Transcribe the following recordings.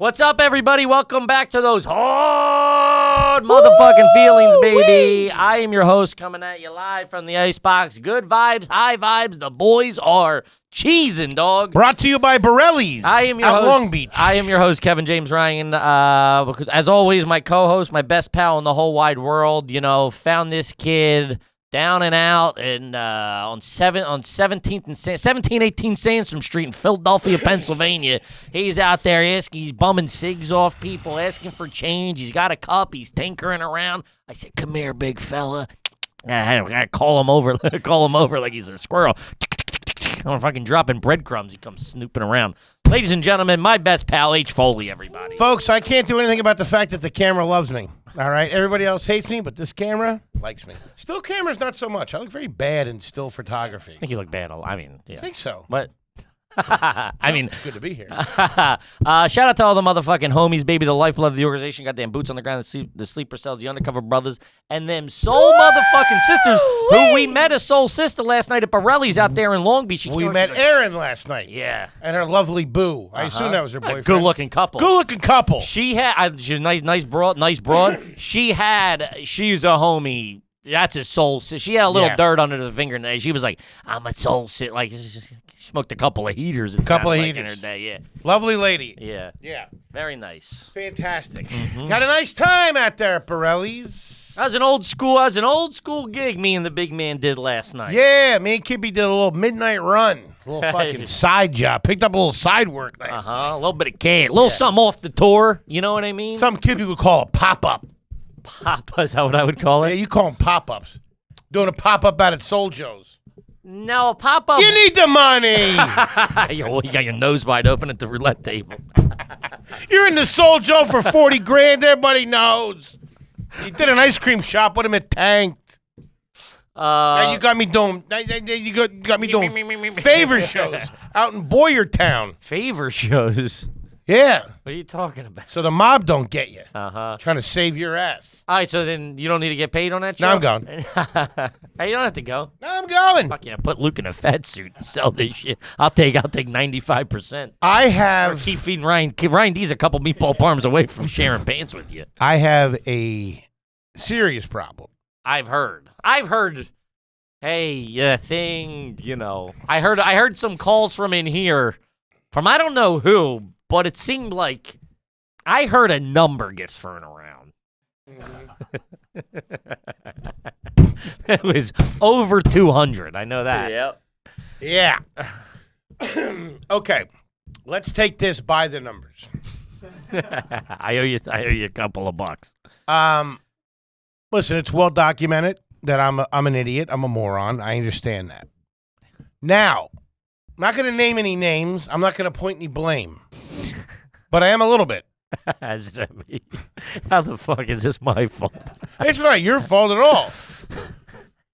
What's up, everybody? Welcome back to those hard motherfucking feelings, baby. I am your host coming at you live from the Icebox. Good vibes, high vibes. The boys are cheesing, dog. Brought to you by Borelli's I am your out host, Long Beach. I am your host, Kevin James Ryan. As always, my co-host, my best pal in the whole wide world. You know, found this kid down and out and on 17th and 1718 Sandstrom Street in Philadelphia, Pennsylvania. He's out there he's bumming cigs off people, asking for change. He's got a cup. He's tinkering around. I said, "Come here, big fella." I gotta call him over like he's a squirrel. I'm fucking dropping breadcrumbs. He comes snooping around. Ladies and gentlemen, my best pal, H. Foley, everybody. Folks, I can't do anything about the fact that the camera loves me. All right? Everybody else hates me, but this camera likes me. Still cameras, not so much. I look very bad in still photography. I think you look bad. I mean, yeah. I think so. But I mean, Good to be here. shout out to all the motherfucking homies, baby, the lifeblood of the organization, goddamn boots on the ground, the sleeper cells, the undercover brothers, and them soul motherfucking sisters who we met a soul sister last night at Borelli's out there in Long Beach. We met Erin last night. Yeah. And her lovely boo. I assume that was her boyfriend. Good-looking couple. Good-looking couple. She's a nice broad. She's a homie. That's a soul sister. She had a little dirt under the fingernail. She was like, I'm a soul sister. Like, smoked a couple of heaters. In her day, yeah. Lovely lady. Yeah. Yeah. Very nice. Fantastic. Had a nice time out there at Borelli's. That was an old school gig me and the big man did last night. Yeah, me and Kippy did a little midnight run. A little fucking side job. Picked up a little side work last night. A little bit of can. A little something off the tour. You know what I mean? Some Kippy would call a pop-up. Pop-up, is that what I would call it? Yeah, you call them pop-ups. Doing a pop-up out at Soul Joe's. No, pop-up. You need the money. You got your nose wide open at the roulette table. You're in the Soul Joe for 40 grand. Everybody knows. You did an ice cream shop with him. It tanked. Now you got me doing. You got me doing favor shows out in Boyertown. Favor shows? Yeah. What are you talking about? So the mob don't get you. Uh-huh. Trying to save your ass. All right, so then you don't need to get paid on that show? No, I'm going. Hey, you don't have to go. No, I'm going. Fuck yeah, put Luke in a fat suit and sell this shit. I'll take 95%. I have. Keep feeding Ryan. Ryan D's a couple meatball parms away from sharing pants with you. I have a serious problem. I've heard. Hey, thing. You know, I heard some calls from in here, from I don't know who, but it seemed like I heard a number get thrown around. It was over 200. I know that. Yep. Yeah. Okay. Let's take this by the numbers. I owe you a couple of bucks. Listen, it's well documented that I'm an idiot. I'm a moron. I understand that. Now, I'm not going to name any names. I'm not going to point any blame. But I am a little bit. How the fuck is this my fault? It's not your fault at all.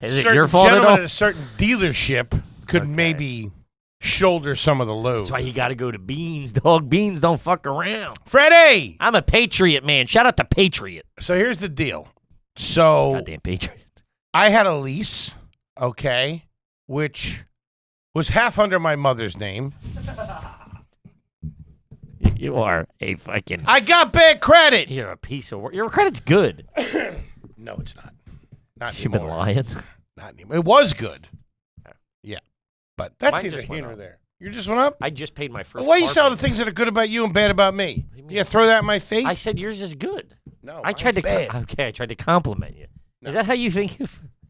Is it your fault at all? At a certain dealership could maybe shoulder some of the load. That's why you got to go to Beans, dog. Beans don't fuck around. Freddie! I'm a Patriot, man. Shout out to Patriot. So here's the deal. So Goddamn Patriot. I had a lease, okay, which was half under my mother's name. You are a fucking... I got bad credit. You're a piece of work. Your credit's good. No, it's not. Not You've been anymore. lying. Not anymore. It was good. Yeah. But that's Mine either just here went nor up. there. You just went up? I just paid my first Why you car say all the payment. things that are good about you and bad about me? do you mean? Yeah, throw that in my face? I said yours is good. no, I tried to... bad. Okay, I tried to compliment you. No. Is that how you think?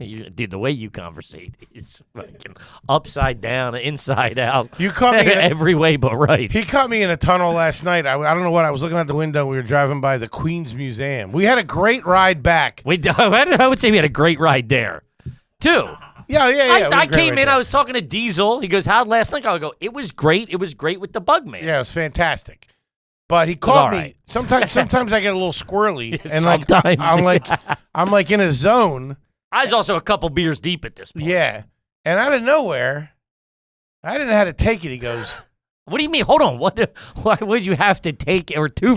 Dude, the way you conversate is fucking upside down, inside out. You caught me in a, every way but right. He caught me in a tunnel last night. I don't know what. I was looking out the window. We were driving by the Queens Museum. We had a great ride back. I would say we had a great ride there, too. Yeah. I came in. I was talking to Diesel. He goes, "How'd last night?" I go, "It was great. It was great with the bug man." Yeah, it was fantastic. But he caught me. right. Sometimes I get a little squirrely, and Sometimes, I'm like in a zone. I was also a couple beers deep at this point. Yeah, and out of nowhere, I didn't know how to take it. He goes, What do you mean? Hold on. Why would you have to take, or two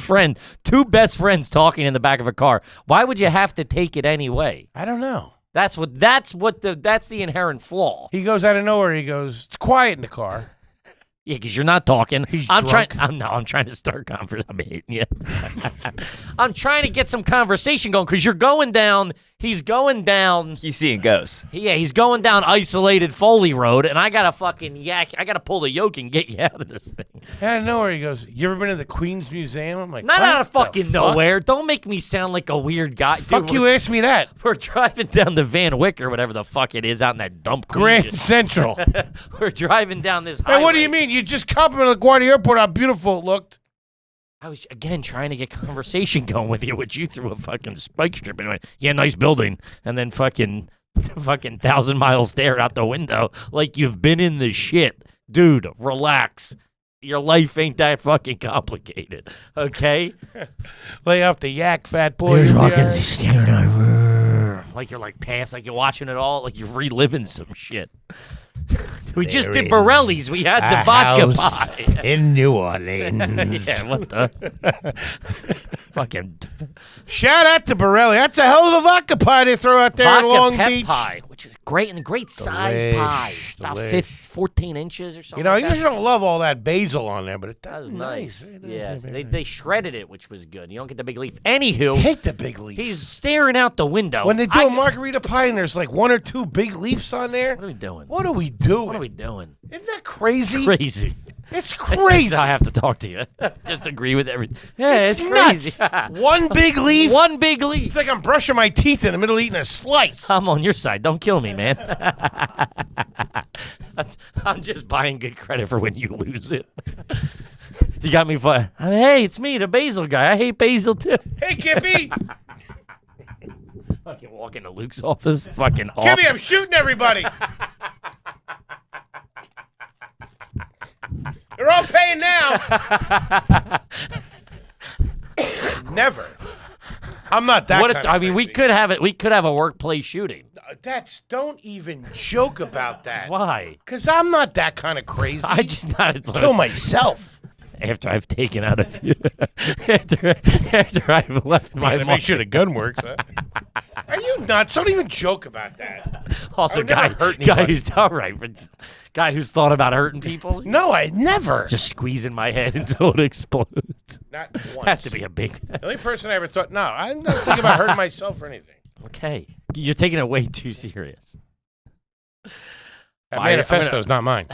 best friends talking in the back of a car? Why would you have to take it anyway? I don't know. That's the inherent flaw. He goes out of nowhere. He goes, it's quiet in the car. Yeah, because you're not talking. I'm drunk. trying to start conversation. I'm hating you. I'm trying to get some conversation going because you're going down. He's going down. He's seeing ghosts. Yeah, he's going down isolated Foley Road, and I gotta fucking yak. I gotta pull the yoke and get you out of this thing. Out of nowhere, he goes, "You ever been to the Queens Museum?" I'm like, Not what out of the fucking fuck? nowhere. Don't make me sound like a weird guy. Fuck Dude, you, asked me that. We're driving down the Van Wyck or whatever the fuck it is out in that dump Grand Central. We're driving down this highway. Hey, what do you mean? You just complimented LaGuardia Airport how beautiful it looked. I was, again, trying to get conversation going with you, which you threw a fucking spike strip and went, yeah, nice building. And then fucking 1,000-mile stare out the window like you've been in the shit. Dude, relax. Your life ain't that fucking complicated, okay? Lay off the yak, fat boy. You're in the fucking eye. staring over. Like you're like past, like you're watching it all, like you're reliving some shit. We just There did is Borelli's. We had the a vodka house pie. in New Orleans. Yeah, what the? Fucking Shout out to Borelli. That's a hell of a vodka pie they throw out there in vodka Long pep Beach. pie, which is great and great size Delish, pie. About delish. 14 inches or something. You know, like you that. usually don't love all that basil on there, but it That does was nice. Yeah, They they shredded it, which was good. You don't get the big leaf. I Anywho, hate the big leaf. he's staring out the window. When they do I- a margarita pie and there's like 1 or 2 big leafs on there, What are we doing? what are we doing? What are we doing? Isn't that crazy? Crazy. It's It's crazy. I have to talk to you. Just agree with everything. Yeah, it's, nuts. crazy. One big leaf. One big leaf. It's like I'm brushing my teeth in the middle eating a slice. I'm on your side. Don't kill me, man. I'm just buying good credit for when you lose it. You got me fun. Hey, it's me, the basil guy. I hate basil too. Hey, Kippy. Fucking walk into Luke's office. Fucking off. Kippy, I'm shooting everybody. They're all paying now. Never. I'm not that What kind a, of I mean, we crazy. could have it. We could have a workplace shooting. Don't even joke about that. Why? Because I'm not that kind of crazy. I just not kill myself. after I've taken out a few. after I've left my to make mark. sure the gun works. Huh? Are you nuts? Don't even joke about that. Also, I would never guy, hurt guy anybody. who's all right, but guy who's thought about hurting people. No, I never. Just squeezing my head until it explodes. Not once. Has to be a big. The only person I ever thought, no, I'm not thinking about hurting myself or anything. Okay, you're taking it way too serious. That Fire- manifesto's not mine.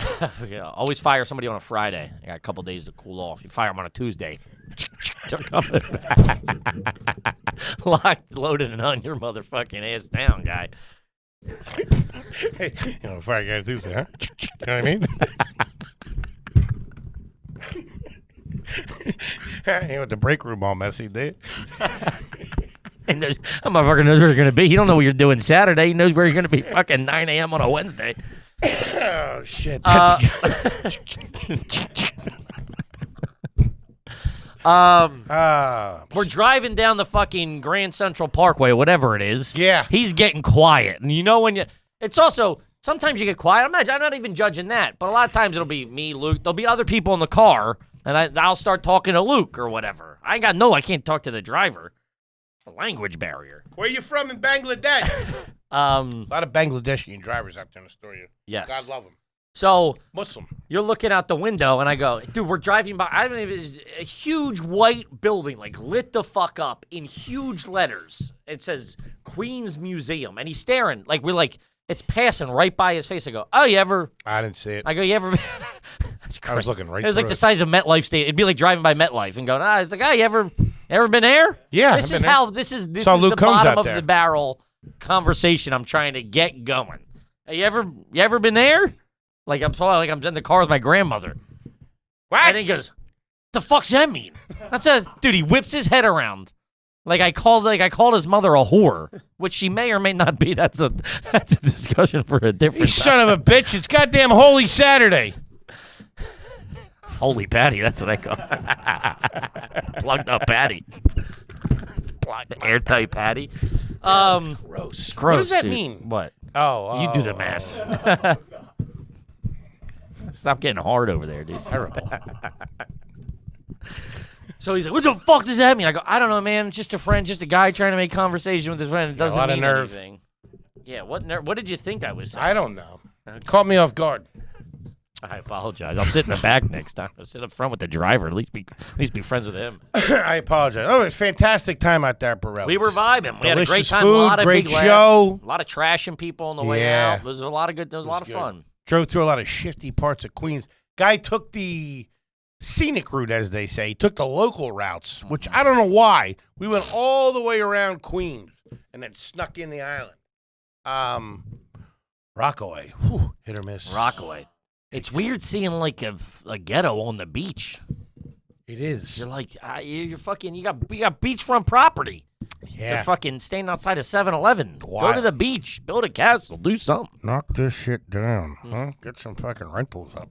Yeah, always fire somebody on a Friday. I got a couple days to cool off. You fire them on a Tuesday. They're coming back. Locked, loaded, and on your motherfucking ass down, guy. Hey, you know, fire guy Tuesday, huh? You know what I mean? You know, with the break room all messy, dude. And that motherfucker knows where you're going to be. He don't know what you're doing Saturday. He knows where you're going to be fucking 9 a.m. on a Wednesday. Oh, shit. That's We're driving down the fucking Grand Central Parkway, whatever it is. Yeah. He's getting quiet. And you know when you... It's also... Sometimes you get quiet. I'm not even judging that. But a lot of times it'll be me, Luke. There'll be other people in the car. And I'll start talking to Luke or whatever. I I can't talk to the driver. A language barrier. Where you from in Bangladesh? A lot of Bangladeshi drivers out there in the store. Yes. God love them. So... Muslim. You're looking out the window, and I go, dude, we're driving by. I don't even. A huge white building, like lit the fuck up in huge letters. It says Queens Museum, and he's staring. Like we're like, it's passing right by his face. I go, oh, you ever? I didn't see it. I go, you ever? That's I was crazy. looking right It was like through the it. size of MetLife Stadium. It'd be like driving by MetLife and going, it's like, oh, you ever been there? Yeah, This I've is been there. how. This is Saw is Luke the Combs bottom out of there. the barrel conversation I'm trying to get going. Hey, you ever been there? Like I'm in the car with my grandmother. What? And he goes, "The fuck's that mean?" That's a dude. He whips his head around, like I called his mother a whore, which she may or may not be. That's a discussion for a different. You son of a bitch. It's goddamn Holy Saturday. Holy Patty, that's what I call it. Plugged up Patty. Airtight Patty. Gross. Gross. What does that dude. mean? What? Oh. You do the math. Stop getting hard over there, dude. Terrible. So he's like, what the fuck does that mean? I go, I don't know, man. Just a friend, just a guy trying to make conversation with his friend. It doesn't lot of mean nerve. anything. Yeah, what did you think I was saying? I don't know. Caught me off guard. I apologize. I'll sit in the back next time. I'll sit up front with the driver. At least be friends with him. I apologize. Oh, it was a fantastic time out there at Borelli's. We were vibing. We had a great Delicious time. food, A lot of great big laughs. show. A lot of trashing people on the way Yeah. out. There was a lot of good. There was a lot of good. fun. Drove through a lot of shifty parts of Queens. Guy took the scenic route, as they say. He took the local routes, which I don't know why. We went all the way around Queens and then snuck in the island. Rockaway, whew, hit or miss. Rockaway. It's weird seeing like a ghetto on the beach. It is. You're like, you're fucking. You got beachfront property. Yeah. You're fucking staying outside of 7-Eleven. Go Why? to the beach. Build a castle. Do something. Knock this shit down. Huh? Get some fucking rentals up.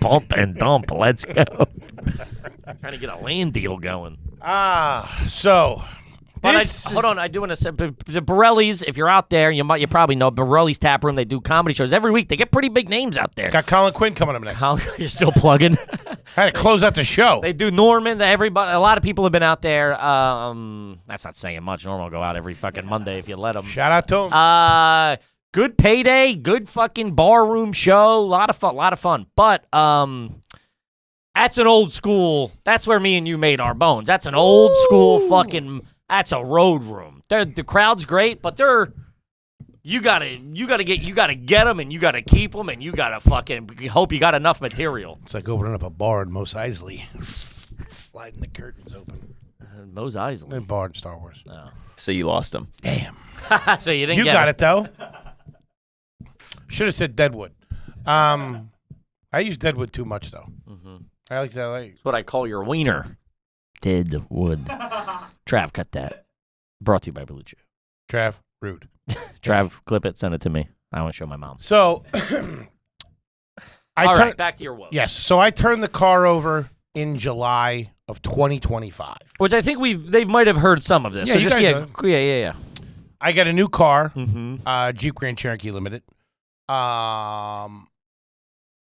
Pump and dump. Let's go. Trying to get a land deal going. So. But hold on, I do want to say the Borelli's. If you're out there, you probably know Borelli's Tap Room. They do comedy shows every week. They get pretty big names out there. Got Colin Quinn coming up next. You're still plugging. Had to close out the show. They do Norman. Everybody, a lot of people have been out there. That's not saying much. Norman will go out every fucking Monday if you let him. Shout out to him. Good payday. Good fucking barroom show. A lot of fun. But that's an old school. That's where me and you made our bones. That's an old school fucking. That's a road room. The crowd's great, but you gotta get them, and you gotta keep them, and you gotta fucking hope you got enough material. It's like opening up a bar in Mos Eisley, sliding the curtains open. Mos Eisley. A bar in Star Wars. Oh. So you lost him. Damn. So you didn't. You get got it though. Should have said Deadwood. I use Deadwood too much though. Mm-hmm. I like that. That's what I call your wiener. Deadwood. Trav, cut that. Brought to you by Blue Chew. Trav, rude. Trav, clip it, send it to me. I want to show my mom. So, All right, back to your woes. Yes. So I turned the car over in July of 2025. Which I think they might have heard some of this. Yeah, so you just, guys yeah. I got a new car, Mm-hmm. Jeep Grand Cherokee Limited.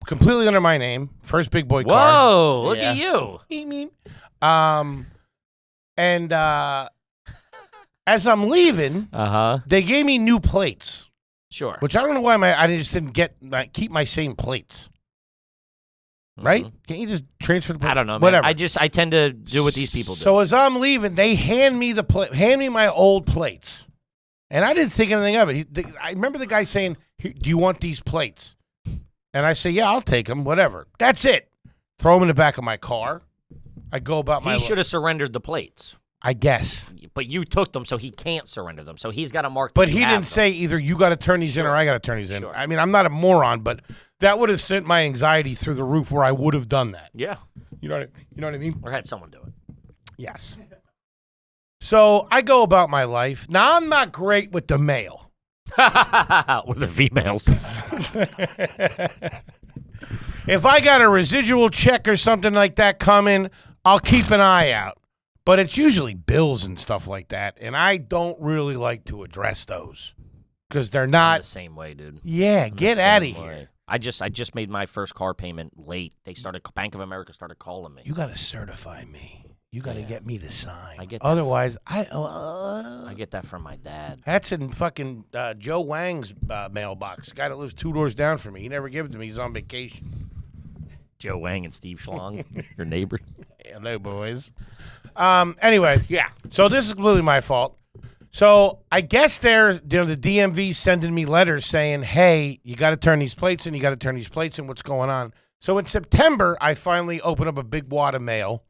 Completely under my name. First big boy car. Whoa, look Yeah. at you. Meep, meep. And as I'm leaving, Uh-huh. they gave me new plates, Sure. which I don't know why I just didn't keep my same plates. Right? Mhm. Can't you just transfer the plates? I don't know, man. Whatever. I tend to do what these people do. So as I'm leaving, they hand me my old plates, and I didn't think anything of it. I remember the guy saying, "Do you want these plates?" And I say, "Yeah, I'll take them. Whatever." That's it. Throw them in the back of my car. I go about my. He should have surrendered the plates. I guess. But you took them, so he can't surrender them. So he's got to mark. But that he you have didn't them. say either you got to turn these in or I got to turn these in. Sure. I mean, I'm not a moron, but that would have sent my anxiety through the roof where I would have done that. Yeah, You know what I mean? or had someone do it. Yes. So I go about my life. Now, I'm not great with the mail. Or the females. If I got a residual check or something like that coming, I'll keep an eye out. But it's usually bills and stuff like that, and I don't really like to address those because they're I'm not. the same way, dude. Yeah, I'm the get out of same here. way. I just made my first car payment late. Bank of America started calling me. You got to certify me. You got to Yeah. get me to sign. I get that. Otherwise, I get that from my dad. That's in fucking Joe Wang's mailbox. The guy that lives 2 doors down from me. He never gave it to me. He's on vacation. Joe Wang and Steve Schlong, your neighbors. Hello, boys. Anyway, Yeah. so this is completely my fault. So I guess the DMV sending me letters saying, hey, you got to turn these plates in. You got to turn these plates in. What's going on? So in September, I finally open up a big wad of mail.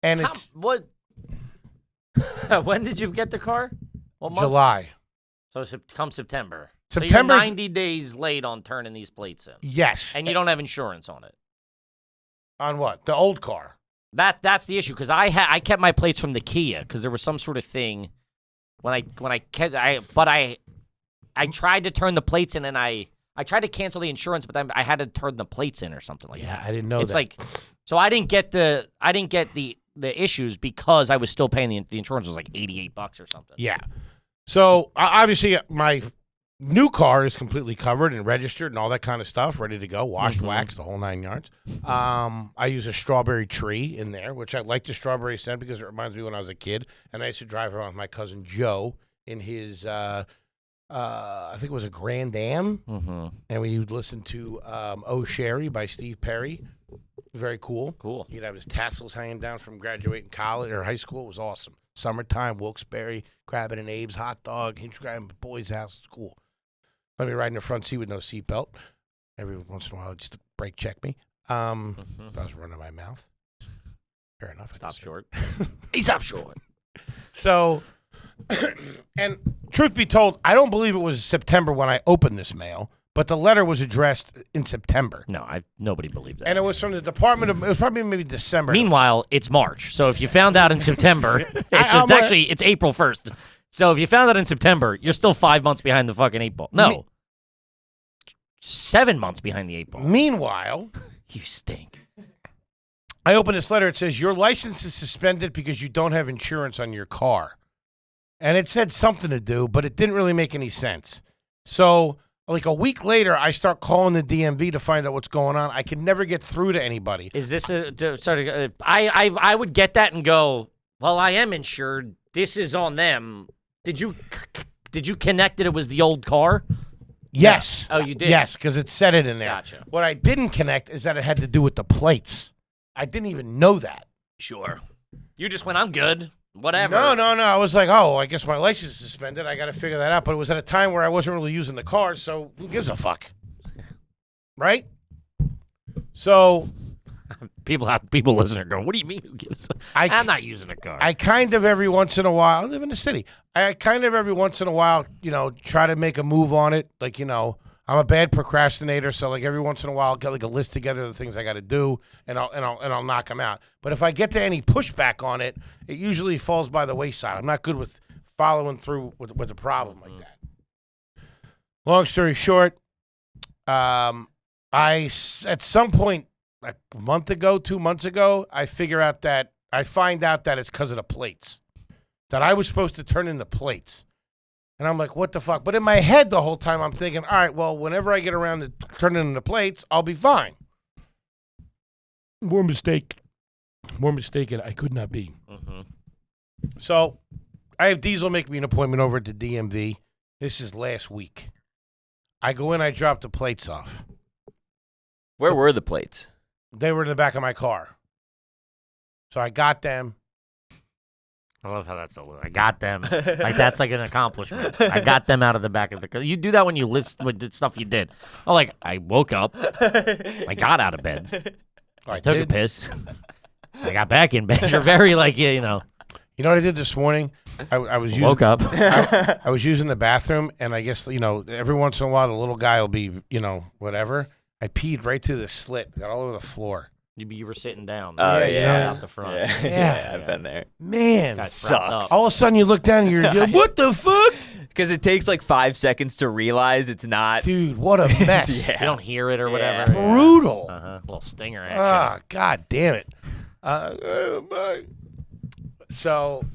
And it's What? When did you get the car? What month? July. So come September. September's- So you're 90 days late on turning these plates in. Yes. And you don't have insurance on it. On what? The old car. That's the issue because I kept my plates from the Kia because there was some sort of thing when I tried to turn the plates in and I tried to cancel the insurance but then I had to turn the plates in or something like that. I didn't know It's that. like so I didn't get the issues because I was still paying the insurance was like $88 or something. Yeah. So obviously my new car is completely covered and registered and all that kind of stuff, ready to go, washed, waxed, the whole 9 yards. I use a strawberry tree in there, which I like the strawberry scent because it reminds me when I was a kid, and I used to drive around with my cousin Joe in his I think it was a Grand Am, and we would listen to "Oh Sherry" by Steve Perry. Very cool. Cool. He'd have his tassels hanging down from graduating college or high school. It was awesome. Summertime, Wilkes-Barre, grabbing an Abe's hot dog. He's grabbing a boy's house. It's cool. Let me ride in the front seat with no seatbelt. Every once in a while, just to brake check me. I was running my mouth. Fair enough. Stop short. He stopped short. So, and truth be told, I don't believe it was September when I opened this mail, but the letter was addressed in September. No, nobody believed that. And it was from the Department of, it was probably maybe December. Meanwhile, it's March. So if you found out in September, it's April 1st. So if you found out in September, you're still 5 months behind the fucking 8 ball. No. 7 months behind the 8 ball. Meanwhile, you stink. I open this letter. It says, your license is suspended because you don't have insurance on your car. And it said something to do, but it didn't really make any sense. So, like a week later, I start calling the DMV to find out what's going on. I can never get through to anybody. Is this I would get that and go, well, I am insured. This is on them. Did you connect that it was the old car? Yes. Yeah. Oh, you did? Yes, because it said it in there. Gotcha. What I didn't connect is that it had to do with the plates. I didn't even know that. Sure. You just went, I'm good. Whatever. No. I was like, oh, I guess my license is suspended. I got to figure that out. But it was at a time where I wasn't really using the car, so who gives a fuck? Right? So people listening are going, what do you mean who gives a I'm not using a car. I kind of every once in a while, I live in the city. I kind of every once in a while, try to make a move on it. Like, I'm a bad procrastinator, so like every once in a while, I'll get like a list together of the things I got to do, and I'll knock them out. But if I get to any pushback on it, it usually falls by the wayside. I'm not good with following through with a problem like that. Long story short, at some point, like a month ago, 2 months ago, I find out that it's because of the plates, that I was supposed to turn in the plates. And I'm like, what the fuck? But in my head the whole time, I'm thinking, all right, well, whenever I get around to turning in the plates, I'll be fine. More mistaken I could not be. So I have Diesel make me an appointment over at the DMV. This is last week. I go in, I drop the plates off. Where were the plates? They were in the back of my car. So I got them. I love how that's I got them. Like, that's like an accomplishment. I got them out of the back of the car. You do that when you list with the stuff you did. Oh, like, I woke up. I got out of bed. I took a piss. I got back in bed. You're very like, You know what I did this morning? I woke up. I was using the bathroom, and I guess, every once in a while the little guy will be, whatever. I peed right through the slit. Got all over the floor. You were sitting down. Oh, yeah. Out the front. Yeah, I've been there. Man, that sucks. All of a sudden you look down and you're what the fuck? Because it takes like 5 seconds to realize it's not. Dude, what a mess. You don't hear it or whatever. Brutal. Little stinger action. Ah, God damn it. So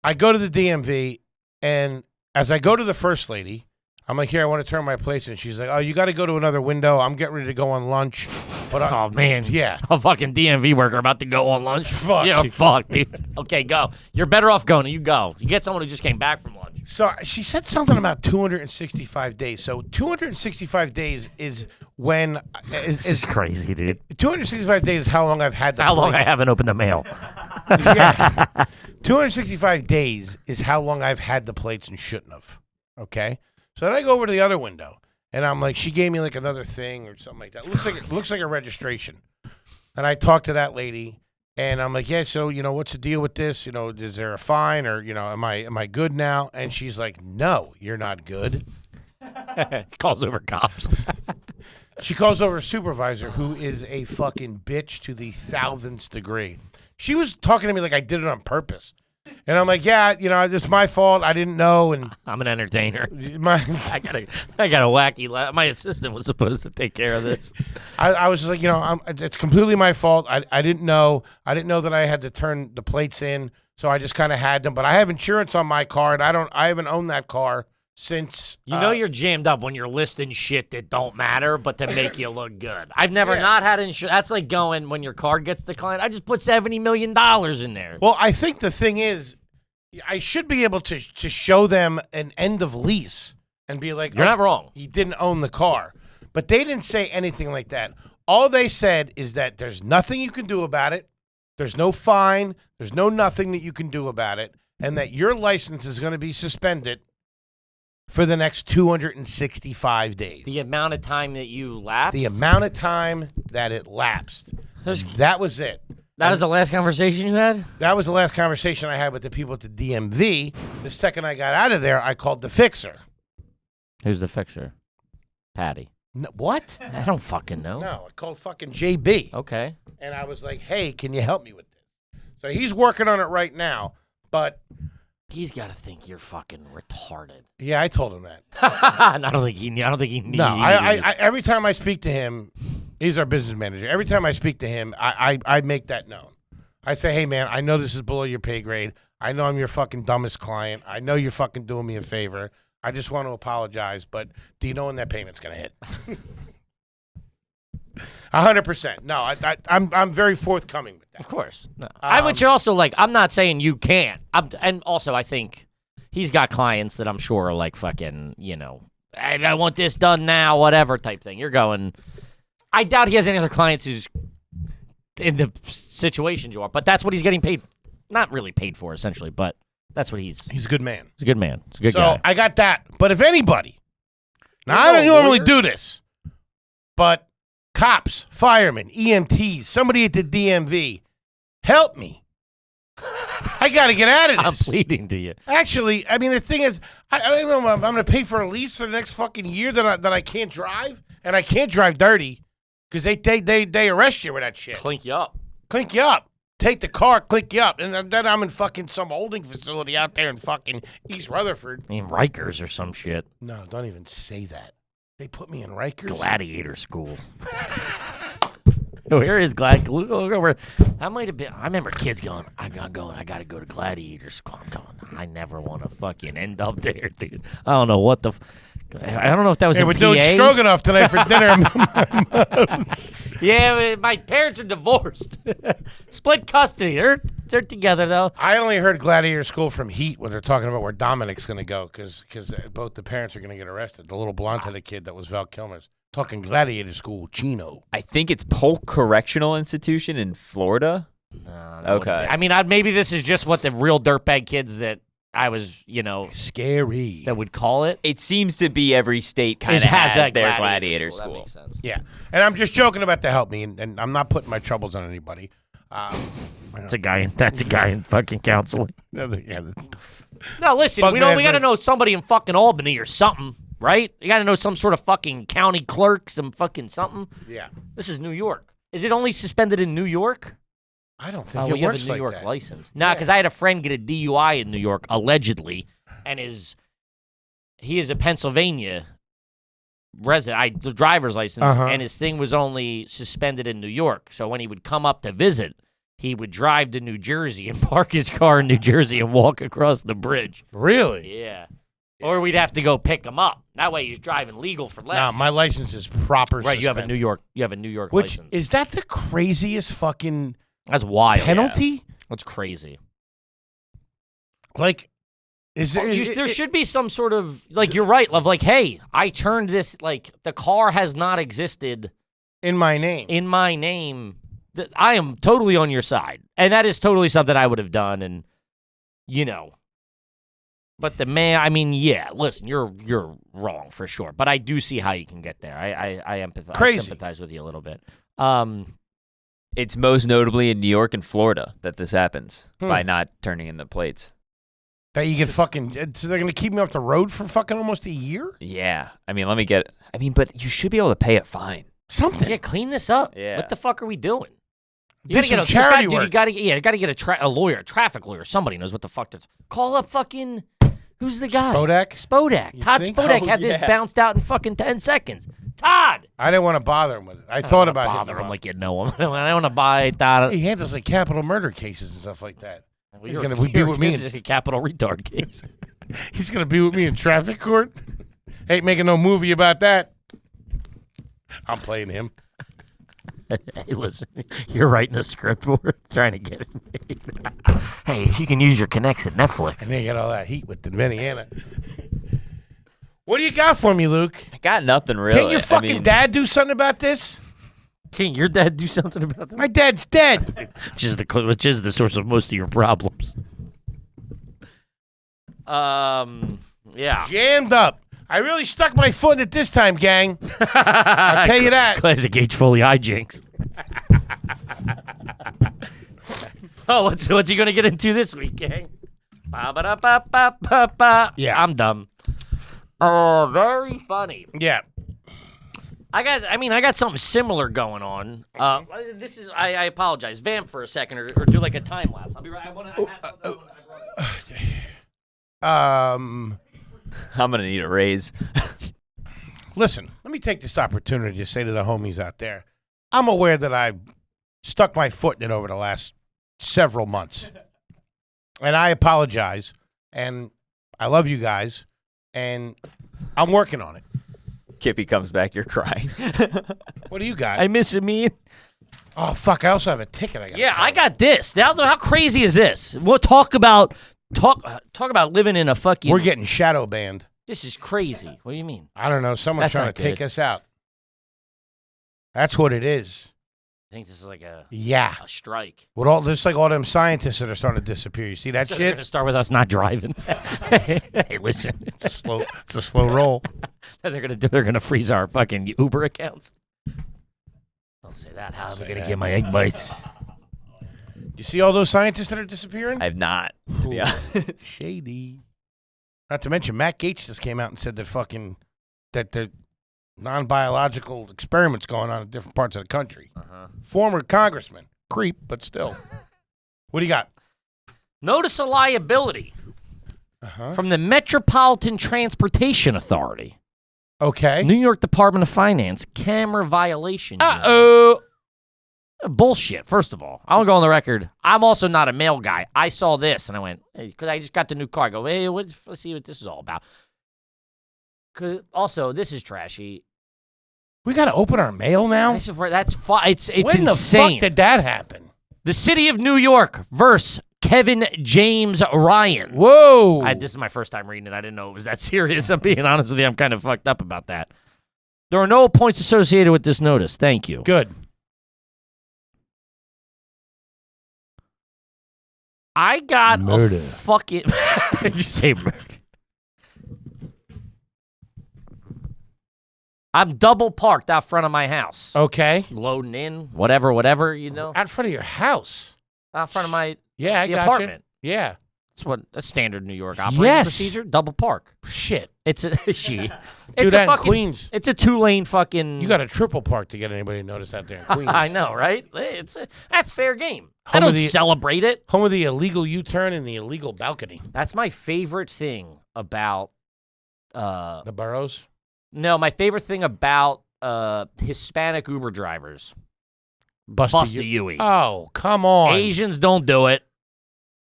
I go to the DMV, and as I go to the first lady, I'm like, here, I want to turn my plates in. She's like, oh, you got to go to another window. I'm getting ready to go on lunch. But oh, man. Yeah. A fucking DMV worker about to go on lunch. Fuck. Yeah, fuck, dude. Okay, go. You're better off going. You go. You get someone who just came back from lunch. So she said something about 265 days. So 265 days is when... This is crazy, dude. 265 days is how long I've had the How plates. long I haven't opened the mail. Yeah. 265 days is how long I've had the plates and shouldn't have. Okay? So then I go over to the other window, and I'm like, she gave me like another thing or something like that. It looks like a registration. And I talked to that lady, and I'm like, yeah, so, what's the deal with this? Is there a fine, or, am I good now? And she's like, no, you're not good. Calls over cops. She calls over a supervisor who is a fucking bitch to the 1000th degree. She was talking to me like I did it on purpose. And I'm like, yeah, it's my fault. I didn't know. And I'm an entertainer. I got a wacky my assistant was supposed to take care of this. I was just like, it's completely my fault. I didn't know. I didn't know that I had to turn the plates in. So I just kind of had them. But I have insurance on my car, and I haven't owned that car since. You're jammed up when you're listing shit that don't matter, but to make you look good. I've never not had insurance. That's like going when your card gets declined. I just put $70 million in there. Well, I think the thing is, I should be able to show them an end of lease and be like, You're not wrong. He didn't own the car. But they didn't say anything like that. All they said is that there's nothing you can do about it. There's no fine. There's no nothing that you can do about it. And that your license is going to be suspended for the next 265 days. The amount of time that you lapsed? The amount of time that it lapsed. That was it. That was the last conversation you had? That was the last conversation I had with the people at the DMV. The second I got out of there, I called the fixer. Who's the fixer? Patty. No, what? I don't fucking know. No, I called fucking JB. Okay. And I was like, hey, can you help me with this? So he's working on it right now, but... He's got to think you're fucking retarded. Yeah, I told him that. I don't think he needs. No, I every time I speak to him, he's our business manager. Every time I speak to him, I make that known. I say, hey, man, I know this is below your pay grade. I know I'm your fucking dumbest client. I know you're fucking doing me a favor. I just want to apologize, but do you know when that payment's going to hit? 100%. No, I'm very forthcoming with that. Of course. No. I would also like. I'm not saying you can't. And also, I think he's got clients that I'm sure are like fucking. You know, I want this done now, whatever type thing. You're going. I doubt he has any other clients who's in the situations you are, but that's what he's getting paid. Not really paid for, essentially, but that's what he's. He's a good man. He's a good man. He's a good guy. So I got that. But if anybody, now I don't normally do this, but cops, firemen, EMTs, somebody at the DMV, help me. I got to get out of this. I'm pleading to you. Actually, I mean, the thing is, I'm going to pay for a lease for the next fucking year that I can't drive, and I can't drive dirty because they arrest you with that shit. Clink you up. Clink you up. Take the car, clink you up, and then I'm in fucking some holding facility out there in fucking East Rutherford. I mean, Rikers or some shit. No, don't even say that. They put me in Rikers. Gladiator school. Where is Look over. That might have been. I remember kids going, I got to go to Gladiator school. I'm going, I never want to fucking end up there, dude. I don't know what the. I don't know if that was Hey, in we're PA. doing stroganoff tonight for dinner. Yeah, my parents are divorced. Split custody. They're together, though. I only heard Gladiator School from Heat when they're talking about where Dominic's going to go because both the parents are going to get arrested. The little blonde-headed kid that was Val Kilmer's. Talking Gladiator School, Chino. I think it's Polk Correctional Institution in Florida. Okay. I mean, maybe this is just what the real dirtbag kids that I was, scary. that would call it. It seems to be every state kind of has their gladiator school. That makes sense. Yeah, and I'm just joking about the help me, and I'm not putting my troubles on anybody. That's a guy in fucking counseling. Yeah, No, listen, Bug we got to management. know somebody in fucking Albany or something, right? You got to know some sort of fucking county clerk, some fucking something. yeah. This is New York. Is it only suspended in New York? I don't Oh, think well, it you have works a New like York that. license. Nah, because I had a friend get a DUI in New York, allegedly, and he is a Pennsylvania resident, the driver's license, and his thing was only suspended in New York. So when he would come up to visit, he would drive to New Jersey and park his car in New Jersey and walk across the bridge. Really? Yeah. Or we'd have to go pick him up. That way he's driving legal for less. No, my license is proper. Right, you have a suspended. New York Which license. is that the craziest fucking That's wild. penalty? That's crazy. Like, There should be some sort of, like, you're right, love. Like, hey, I turned this, like, the car has not existed in my name? in my name. I am totally on your side. And that is totally something I would have done. And, but the man, I mean, yeah, listen, you're wrong for sure. But I do see how you can get there. I empathize. Crazy. I sympathize with you a little bit. It's most notably in New York and Florida that this happens Hmm. by not turning in the plates. That you get fucking. So they're gonna keep me off the road for fucking almost a year? Yeah. But you should be able to pay a fine. Something. Yeah, clean this up. Yeah. What the fuck are we doing? Do some charity work. You gotta get a lawyer, a traffic lawyer. Somebody knows what the fuck to call up. Fucking who's the guy? Spodak. You Todd think? Spodak Oh, had this yeah. bounced out in fucking 10 seconds. Todd. I didn't want to bother him with it. I thought don't wanna about bother hitting him like you know him. I don't want to buy Todd. He handles like capital murder cases and stuff like that. Well, He's you're- gonna be with me. This is a capital retard case. He's gonna be with me in traffic court. Ain't making no movie about that. I'm playing him. Hey, listen, you're writing a script for it, trying to get it made. Hey, if you can use your connects at Netflix. And they get all that heat with the Benihana. What do you got for me, Luke? I got nothing really. Can't your fucking dad do something about this? Can't your dad do something about that? My dad's dead. Which is the source of most of your problems. Yeah. Jammed up. I really stuck my foot in it this time, gang. I'll tell you that. Classic H. Foley hijinks. Oh, what's he gonna get into this week, gang? Ba-ba-da-ba-ba-ba-ba. Yeah. I'm dumb. Oh, very funny. Yeah. I got something similar going on. This is I apologize. Vamp for a second or do like a time lapse. I'll be right. I'm gonna need a raise. Listen, let me take this opportunity to say to the homies out there, I'm aware that I've stuck my foot in it over the last several months. And I apologize. And I love you guys. And I'm working on it. Kippy comes back, you're crying. What do you got? I miss it, me. Oh, fuck. I also have a ticket I got. Yeah, I got this. Now, how crazy is this? We'll talk about living in a fucking. We're getting shadow banned. This is crazy. What do you mean? I don't know. Someone's That's trying not to take good. us out. That's what it is. I think this is like a strike. With all just like all them scientists that are starting to disappear. You see that So they're shit? gonna start with us not driving. Hey, listen. It's a slow roll. They're gonna freeze our fucking Uber accounts. Don't say that. How am I gonna get my egg bites? You see all those scientists that are disappearing? I have not, to be honest. Shady. Not to mention, Matt Gaetz just came out and said that the non-biological experiments going on in different parts of the country. Former congressman. Creep, but still. What do you got? Notice of liability from the Metropolitan Transportation Authority. Okay. New York Department of Finance, camera violation. Uh-oh. Bullshit, first of all. I'll go on the record. I'm also not a mail guy. I saw this and I went, because I just got the new car. I go, hey, let's see what this is all about. Also, this is trashy. We got to open our mail now? It's insane. When the fuck did that happen? The city of New York versus Kevin James Ryan. Whoa. This is my first time reading it. I didn't know it was that serious. I'm being honest with you. I'm kind of fucked up about that. There are no points associated with this notice. Thank you. Good. I got murder. A fucking... Did you say murder? I'm double parked out front of my house. Okay. Loading in, whatever, you know. Out front of your house? Out front of my the apartment. Yeah. That's standard New York operating procedure. Double park. Shit. It's a Do that in Queens. It's a 2-lane fucking. You got a triple park to get anybody to notice out there in Queens. I know, right? That's fair game. I don't celebrate it. Home of the illegal U-turn and the illegal balcony. That's my favorite thing about the boroughs. No, my favorite thing about Hispanic Uber drivers. Bust a Yui. Oh, come on. Asians don't do it.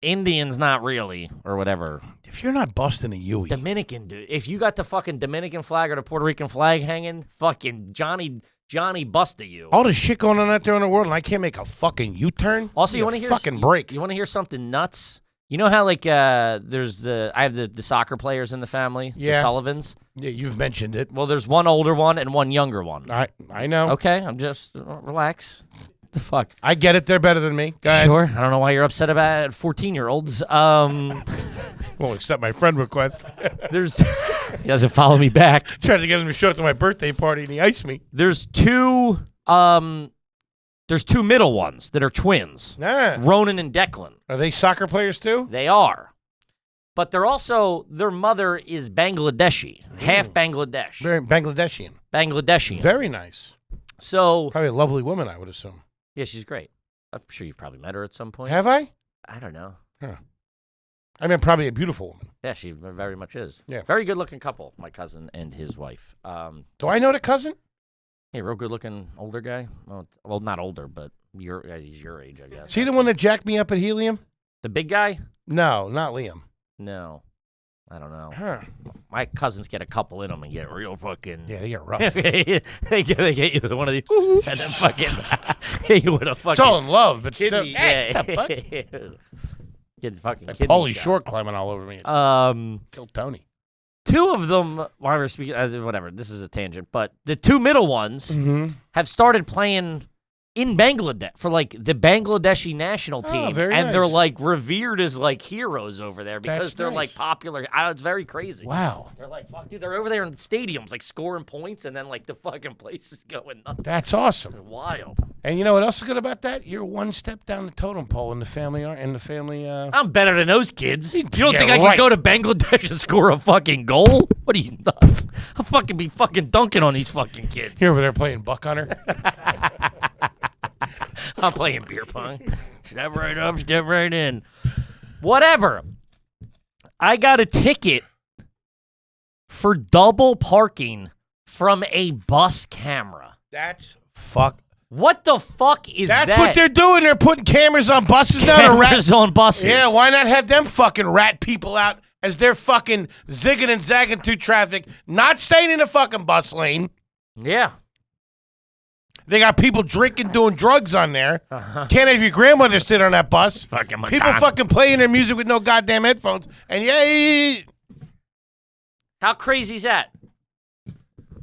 Indians not really, or whatever. If you're not busting a Yui. Dominican, dude. If you got the fucking Dominican flag or the Puerto Rican flag hanging, fucking Johnny busted you. All the shit going on out there in the world, and I can't make a fucking U-turn? Also, you want to hear fucking break. You want to hear something nuts? You know how like I have the soccer players in the family, the Sullivans. Yeah, you've mentioned it. Well, there's one older one and one younger one. I know. Okay, I'm just relax. What the fuck? I get it. They're better than me. Go ahead. Sure. I don't know why you're upset about 14-year-olds. Well, accept my friend request. He doesn't follow me back. Tried to get him to show up to my birthday party, and he iced me. There's two middle ones that are twins. Ronan and Declan. Are they soccer players too? They are. But their mother is Bangladeshi, half Bangladesh. Very Bangladeshian. Bangladeshi. Very nice. So probably a lovely woman, I would assume. Yeah, she's great. I'm sure you've probably met her at some point. Have I? I don't know. Huh. I mean, probably a beautiful woman. Yeah, she very much is. Yeah. Very good-looking couple, my cousin and his wife. Do I know the cousin? Yeah, real good-looking older guy. Well, not older, but he's your age, I guess. Is he the one that jacked me up at Helium? The big guy? No, not Liam. No. I don't know. Huh. My cousins get a couple in them and get real fucking. Yeah, they get rough. they get you with one of these, and then fucking hit you with a fucking. It's all in love, but still. kidney. Hey, Yeah. what's up, bud? Get fucking Like kidney Pauly shots. Shore climbing all over me. Kill Tony. Two of them, while we're speaking, whatever, this is a tangent, but the two middle ones Mm-hmm. have started playing in Bangladesh for like the Bangladeshi national team, very and they're nice. like revered as like heroes over there because That's they're like nice. popular. It's very crazy. Wow. They're like, fuck, dude, they're over there in stadiums like scoring points, and then like the fucking place is going nuts. That's awesome. It's wild. And you know what else is good about that? You're one step down the totem pole in the family. I'm better than those kids. You don't Yeah, think I right. can go to Bangladesh and score a fucking goal? What are you nuts? I'll fucking be fucking dunking on these fucking kids. You're over there playing Buck Hunter. I'm playing beer pong. Step right up, step right in. Whatever. I got a ticket for double parking from a bus camera. That's fuck. What the fuck is that? That's what they're doing. They're putting cameras on buses now to rat. Cameras on buses. Yeah, why not have them fucking rat people out as they're fucking zigging and zagging through traffic, not staying in the fucking bus lane. Yeah. They got people drinking, doing drugs on there. Uh-huh. Can't have your grandmother sit on that bus. Fucking People Madonna. fucking playing their music with no goddamn headphones. And yeah. How crazy is that?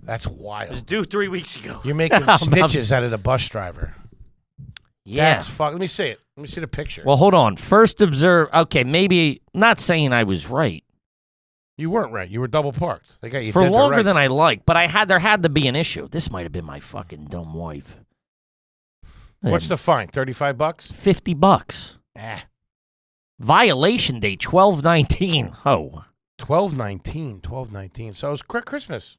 That's It was wild. due 3 weeks ago. You're making snitches out of the bus driver. Yeah. That's fuck. Let me see it. Let me see the picture. Well, hold on. First observe. Okay, maybe not saying I was right You weren't right. You were double parked. They got you for dead to longer rights. than I like, but there had to be an issue. This might have been my fucking dumb wife. What's the fine? $35? $50? Violation date 12/19. Oh, $12.19. So it was quick Christmas.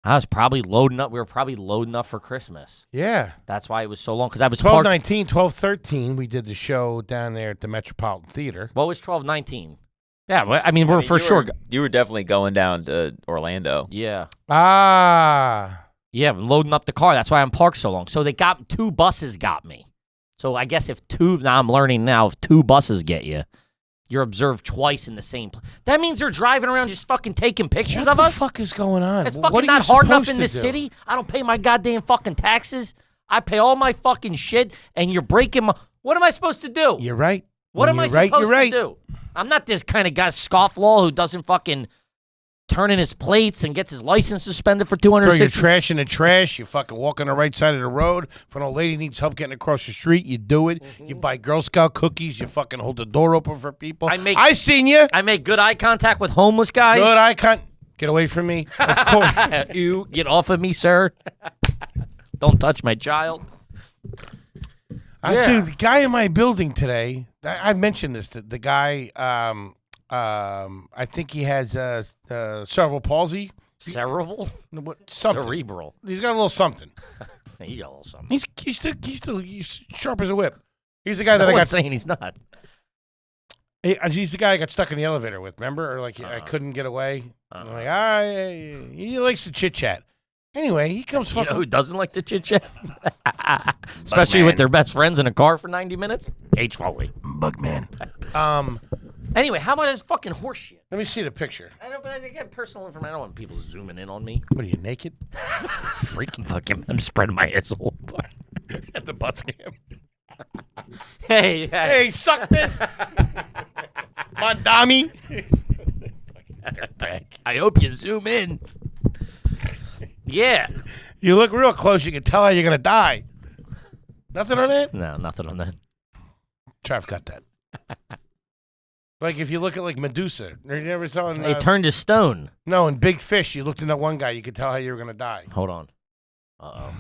I was probably loading up. We were probably loading up for Christmas. Yeah. That's why it was so long. Because I was parked. 12/19, 12/13. We did the show down there at the Metropolitan Theater. What was 12/19? Yeah, well, I mean, we're for sure. You were definitely going down to Orlando. Yeah. Ah. Yeah, I'm loading up the car. That's why I'm parked so long. So they got two buses got me. So I guess now I'm learning now, if two buses get you, you're observed twice in the same place. That means they're driving around just fucking taking pictures What of the us? fuck is going on? It's What fucking are you not hard enough supposed in to this do? city. I don't pay my goddamn fucking taxes. I pay all my fucking shit, and you're breaking my... What am I supposed to do? You're right. What am I You're right, supposed you're right. to do? I'm not this kind of guy, scofflaw, who doesn't fucking turn in his plates and gets his license suspended for Throw your 260. trash in the trash. You fucking walk on the right side of the road. If an old lady needs help getting across the street, you do it. You buy Girl Scout cookies. You fucking hold the door open for people. I seen you. I make good eye contact with homeless guys. Good icon. Get away from me. Of course. You get off of me, sir. Don't touch my child. Yeah. Dude, the guy in my building today, I mentioned this. The guy, I think he has cerebral palsy. Cerebral? Something. Cerebral. He's got a little something. He got a little something. He's sharp as a whip. He's the guy that No I got. one's saying he's not. He's the guy I got stuck in the elevator with. Remember, or like I couldn't get away. I'm like, all right, he likes to chit chat. Anyway, he comes You fucking. know who doesn't like to chit-chat? Especially with their best friends in a car for 90 minutes? H. Foley. Bugman. Anyway, how about this fucking horse shit? Let me see the picture. I get personal information. I don't want people zooming in on me. What are you, naked? Freaking fucking, I'm spreading my asshole At the bus cam. Hey, Hey, suck this. Mondami. I hope you zoom in. Yeah. You look real close. You can tell how you're gonna die. Nothing on that. No, nothing on that. Trav got that. Like if you look at like Medusa, you never saw in, He turned to stone. no, in Big Fish, you looked in that one guy, you could tell how you were gonna die. Hold on. Uh-oh.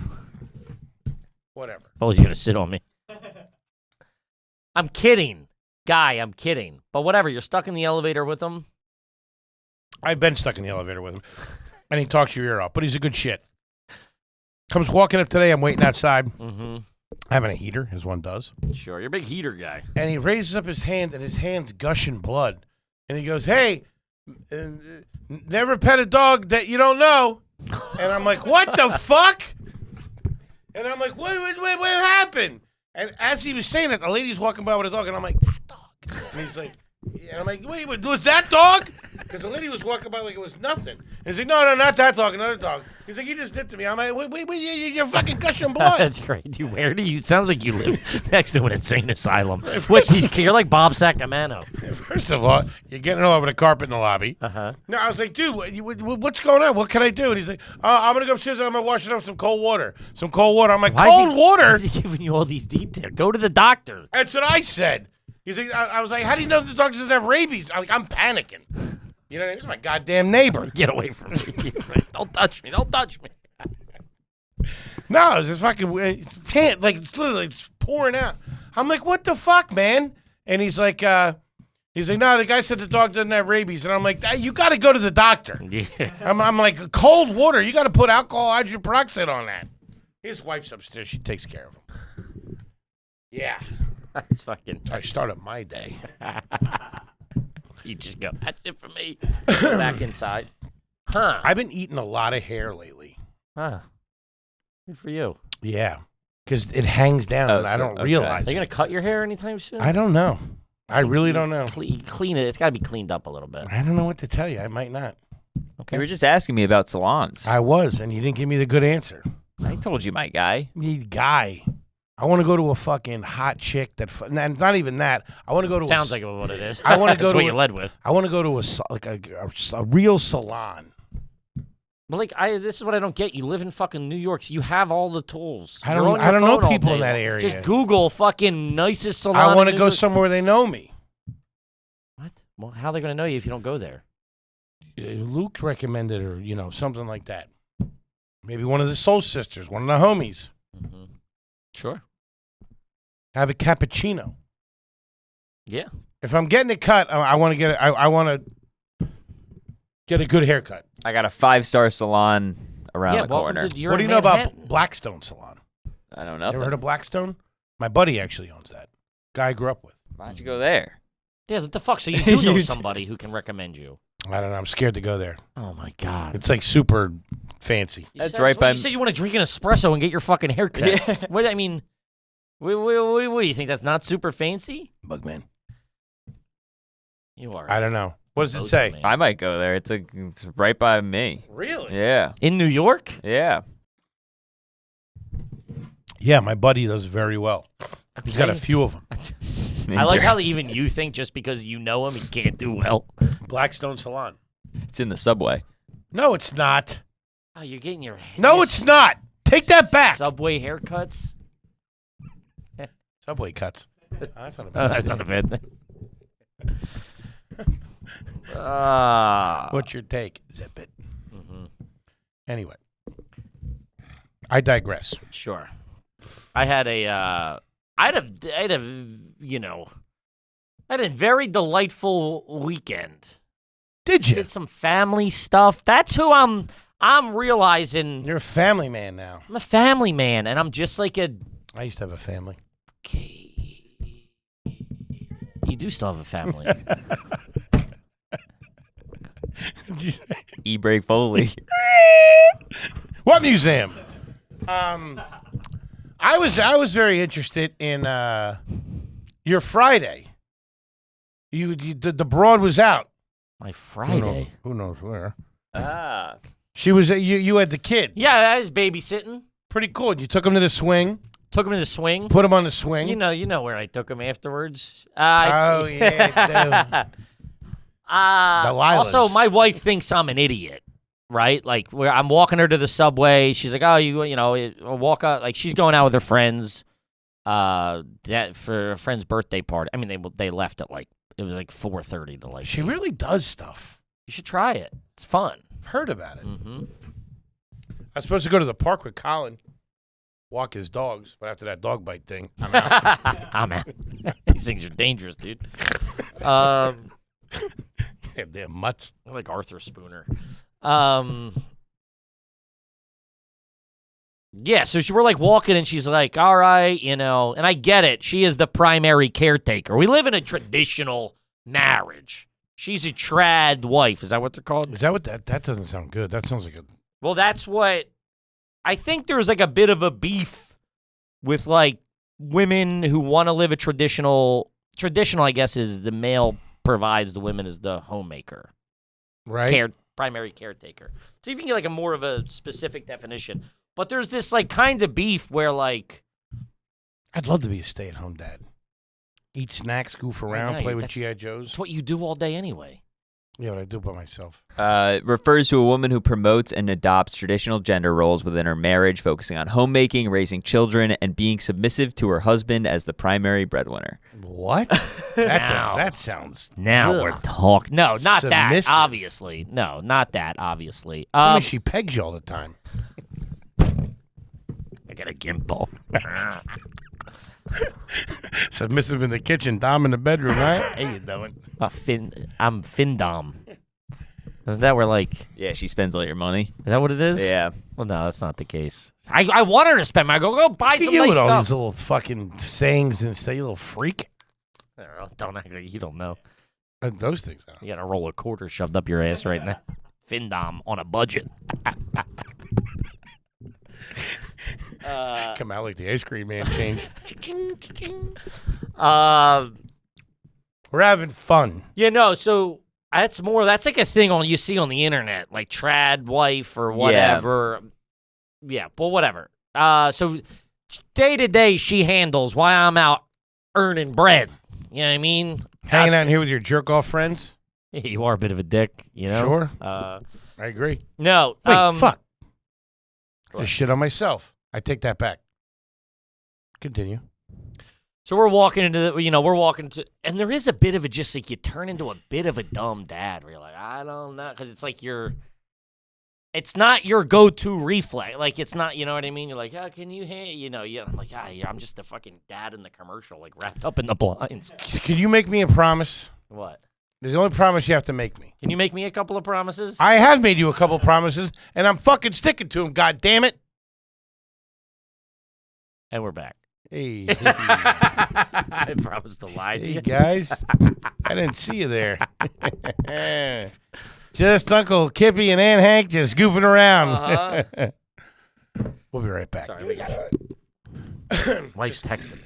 Whatever. Oh, he's going to sit on me. I'm kidding. Guy, I'm kidding. But whatever, you're stuck in the elevator with him. I've been stuck in the elevator with him, and he talks your ear off, but he's a good shit. Comes walking up today. I'm waiting outside, Mm-hmm. having a heater, as one does, Sure, you're a big heater guy. and he raises up his hand, and his hand's gushing blood, and he goes, "Hey, never pet a dog that you don't know." And I'm like, "What the fuck?" And I'm like, what happened? And as he was saying it, the lady's walking by with a dog, and I'm like, that dog. And he's like, and I'm like, wait, was that dog? Because the lady was walking by like it was nothing. And he's like, no, not that dog, another dog. He's like, he just nipped at me. I'm like, wait, you're fucking gushing blood. That's great, dude. Where do you? Sounds like you live next to an insane asylum. Which you're like Bob Sacamano. First of all, you're getting all over the carpet in the lobby. Uh-huh. No, I was like, dude, what's going on? What can I do? And he's like, I'm going to go upstairs. I'm going to wash it off with some cold water. Some cold water. I'm like, Why cold water? Why is he giving you all these details? Go to the doctor. That's what I said. He's like, I was like, how do you know the dog doesn't have rabies? I'm panicking. You know, he's my goddamn neighbor. Get away from me. Don't touch me. Don't touch me. No, it's just fucking, it's literally it's pouring out. I'm like, what the fuck, man? And he's like, no, the guy said the dog doesn't have rabies. And I'm like, you got to go to the doctor. Yeah. I'm like, cold water. You got to put alcohol hydrogen peroxide on that. His wife's upstairs. She takes care of him. Yeah. That's fucking. I started my day. You just go, that's it for me. Go back inside. Huh. I've been eating a lot of hair lately. Huh. Good for you. Yeah. Because it hangs down and I don't realize Are they going to cut your hair anytime soon? I don't know. I really don't know. Clean it. It's got to be cleaned up a little bit. I don't know what to tell you. I might not. Okay. You were just asking me about salons. I was, and you didn't give me the good answer. I told you, my guy. Me guy. I want to go to a fucking hot chick and it's not even that. I want to go to Sounds like what it is. I want to go That's to what you led with. I want to go to a real salon. But this is what I don't get. You live in fucking New York, so you have all the tools. I don't know people in that area. Just Google fucking nicest salon. I want to go somewhere where they know me. What? Well, how are they going to know you if you don't go there? Luke recommended or something like that. Maybe one of the soul sisters, one of the homies. Mm-hmm. Sure. Have a cappuccino. Yeah. If I'm getting it cut, I want to get it. I want to get a good haircut. I got a 5-star salon around the corner. What do you know about Blackstone Salon? I don't know. Ever heard of Blackstone? My buddy actually owns that. Guy I grew up with. Why'd you go there? Yeah, what the fuck? So you do know somebody who can recommend you. I don't know. I'm scared to go there. Oh, my God. It's like super fancy. That's right by... You said you want to drink an espresso and get your fucking haircut. Yeah. What, I mean, what do you think? That's not super fancy? Bugman. You are. I don't know. What does it say? Man. I might go there. It's right by me. Really? Yeah. In New York? Yeah. Yeah, my buddy does very well. He's got a few of them. I like how even you think just because you know him, he can't do well. Blackstone Salon. It's in the subway. No, it's not. Oh, you're getting your hair. No, it's not. Take that back. Subway haircuts? Subway cuts. Oh, that's not a Oh, bad that's thing. not a bad thing. What's your take? Zip it. Mm-hmm. Anyway, I digress. Sure. I had a very delightful weekend. Did you? Did some family stuff. That's who I'm realizing. You're a family man now. I'm a family man, and I'm just like a. I used to have a family. Okay. You do still have a family. E-brake Foley. What museum? I was very interested in your Friday. The broad was out. My Friday. Who knows where? Ah. She was. You had the kid. Yeah, I was babysitting. Pretty cool. You took him to the swing. Took him to the swing. Put him on the swing. You know where I took him afterwards. Oh yeah. Also, my wife thinks I'm an idiot, right? Like, where I'm walking her to the subway. She's like, "Oh, you know, walk out." Like, she's going out with her friends, for a friend's birthday party. I mean, they left at it was like 4:30 to like. She really does stuff. You should try it. It's fun. I've heard about it. Mm-hmm. I was supposed to go to the park with Colin, walk his dogs, but after that dog bite thing, I'm out. I'm out. These things are dangerous, dude. They're mutts. I like Arthur Spooner. Yeah, so we're like walking and she's like, all right, and I get it. She is the primary caretaker. We live in a traditional marriage. She's a trad wife. Is that what they're called? Is that what that doesn't sound good. That sounds like a... Well, that's what... I think there's like a bit of a beef with like women who want to live a traditional, I guess, is the male provides, the women is the homemaker. Right. Primary caretaker. See if you can get like a more of a specific definition. But there's this like kind of beef where like I'd love to be a stay-at-home dad. Eat snacks, goof around, know, play with that's- G.I. Joes. it's what you do all day anyway. Yeah, but I do it by myself. Refers to a woman who promotes and adopts traditional gender roles within her marriage, focusing on homemaking, raising children, and being submissive to her husband as the primary breadwinner. What? Now. That sounds. Now Ugh. we're talking. No, not that. Submissive. Obviously, no, not that. Obviously, Tell me she pegs you all the time. I got a gimbal. Submissive in the kitchen, Dom in the bedroom, right? How you doing? I'm Findom. Isn't that where like? Yeah, she spends all your money. Is that what it is? Yeah. Well, no, that's not the case. I want her to spend my. Go buy Look at some you nice with all stuff. these little fucking sayings and stuff, you little freak. Don't act like you don't know. Those things. I don't. You got a roll of quarters shoved up your ass right now. Findom on a budget. Come out like the ice cream man change. We're having fun. Yeah, no, so that's like a thing you see on the internet, like trad wife or whatever. Yeah, well, whatever. So day to day she handles while I'm out earning bread. You know what I mean? Hanging out here with your jerk off friends. You are a bit of a dick, you know? Sure. I agree. No. Wait, fuck. What? Just shit on myself. I take that back. Continue. So we're walking and there is a bit of just like you turn into a bit of a dumb dad where you're like, I don't know, because it's like it's not your go-to reflex. Like, it's not, you know what I mean? You're like, oh, can you, I'm like, yeah, I'm just the fucking dad in the commercial, like wrapped up in the blinds. Can you make me a promise? What? There's the only promise you have to make me. Can you make me a couple of promises? I have made you a couple promises, and I'm fucking sticking to them, God damn it. And we're back. Hey. I promised to lie to Hey, you. guys. I didn't see you there. Just Uncle Kippy and Aunt Hank just goofing around. We'll be right back. Sorry, we got Wife's texting.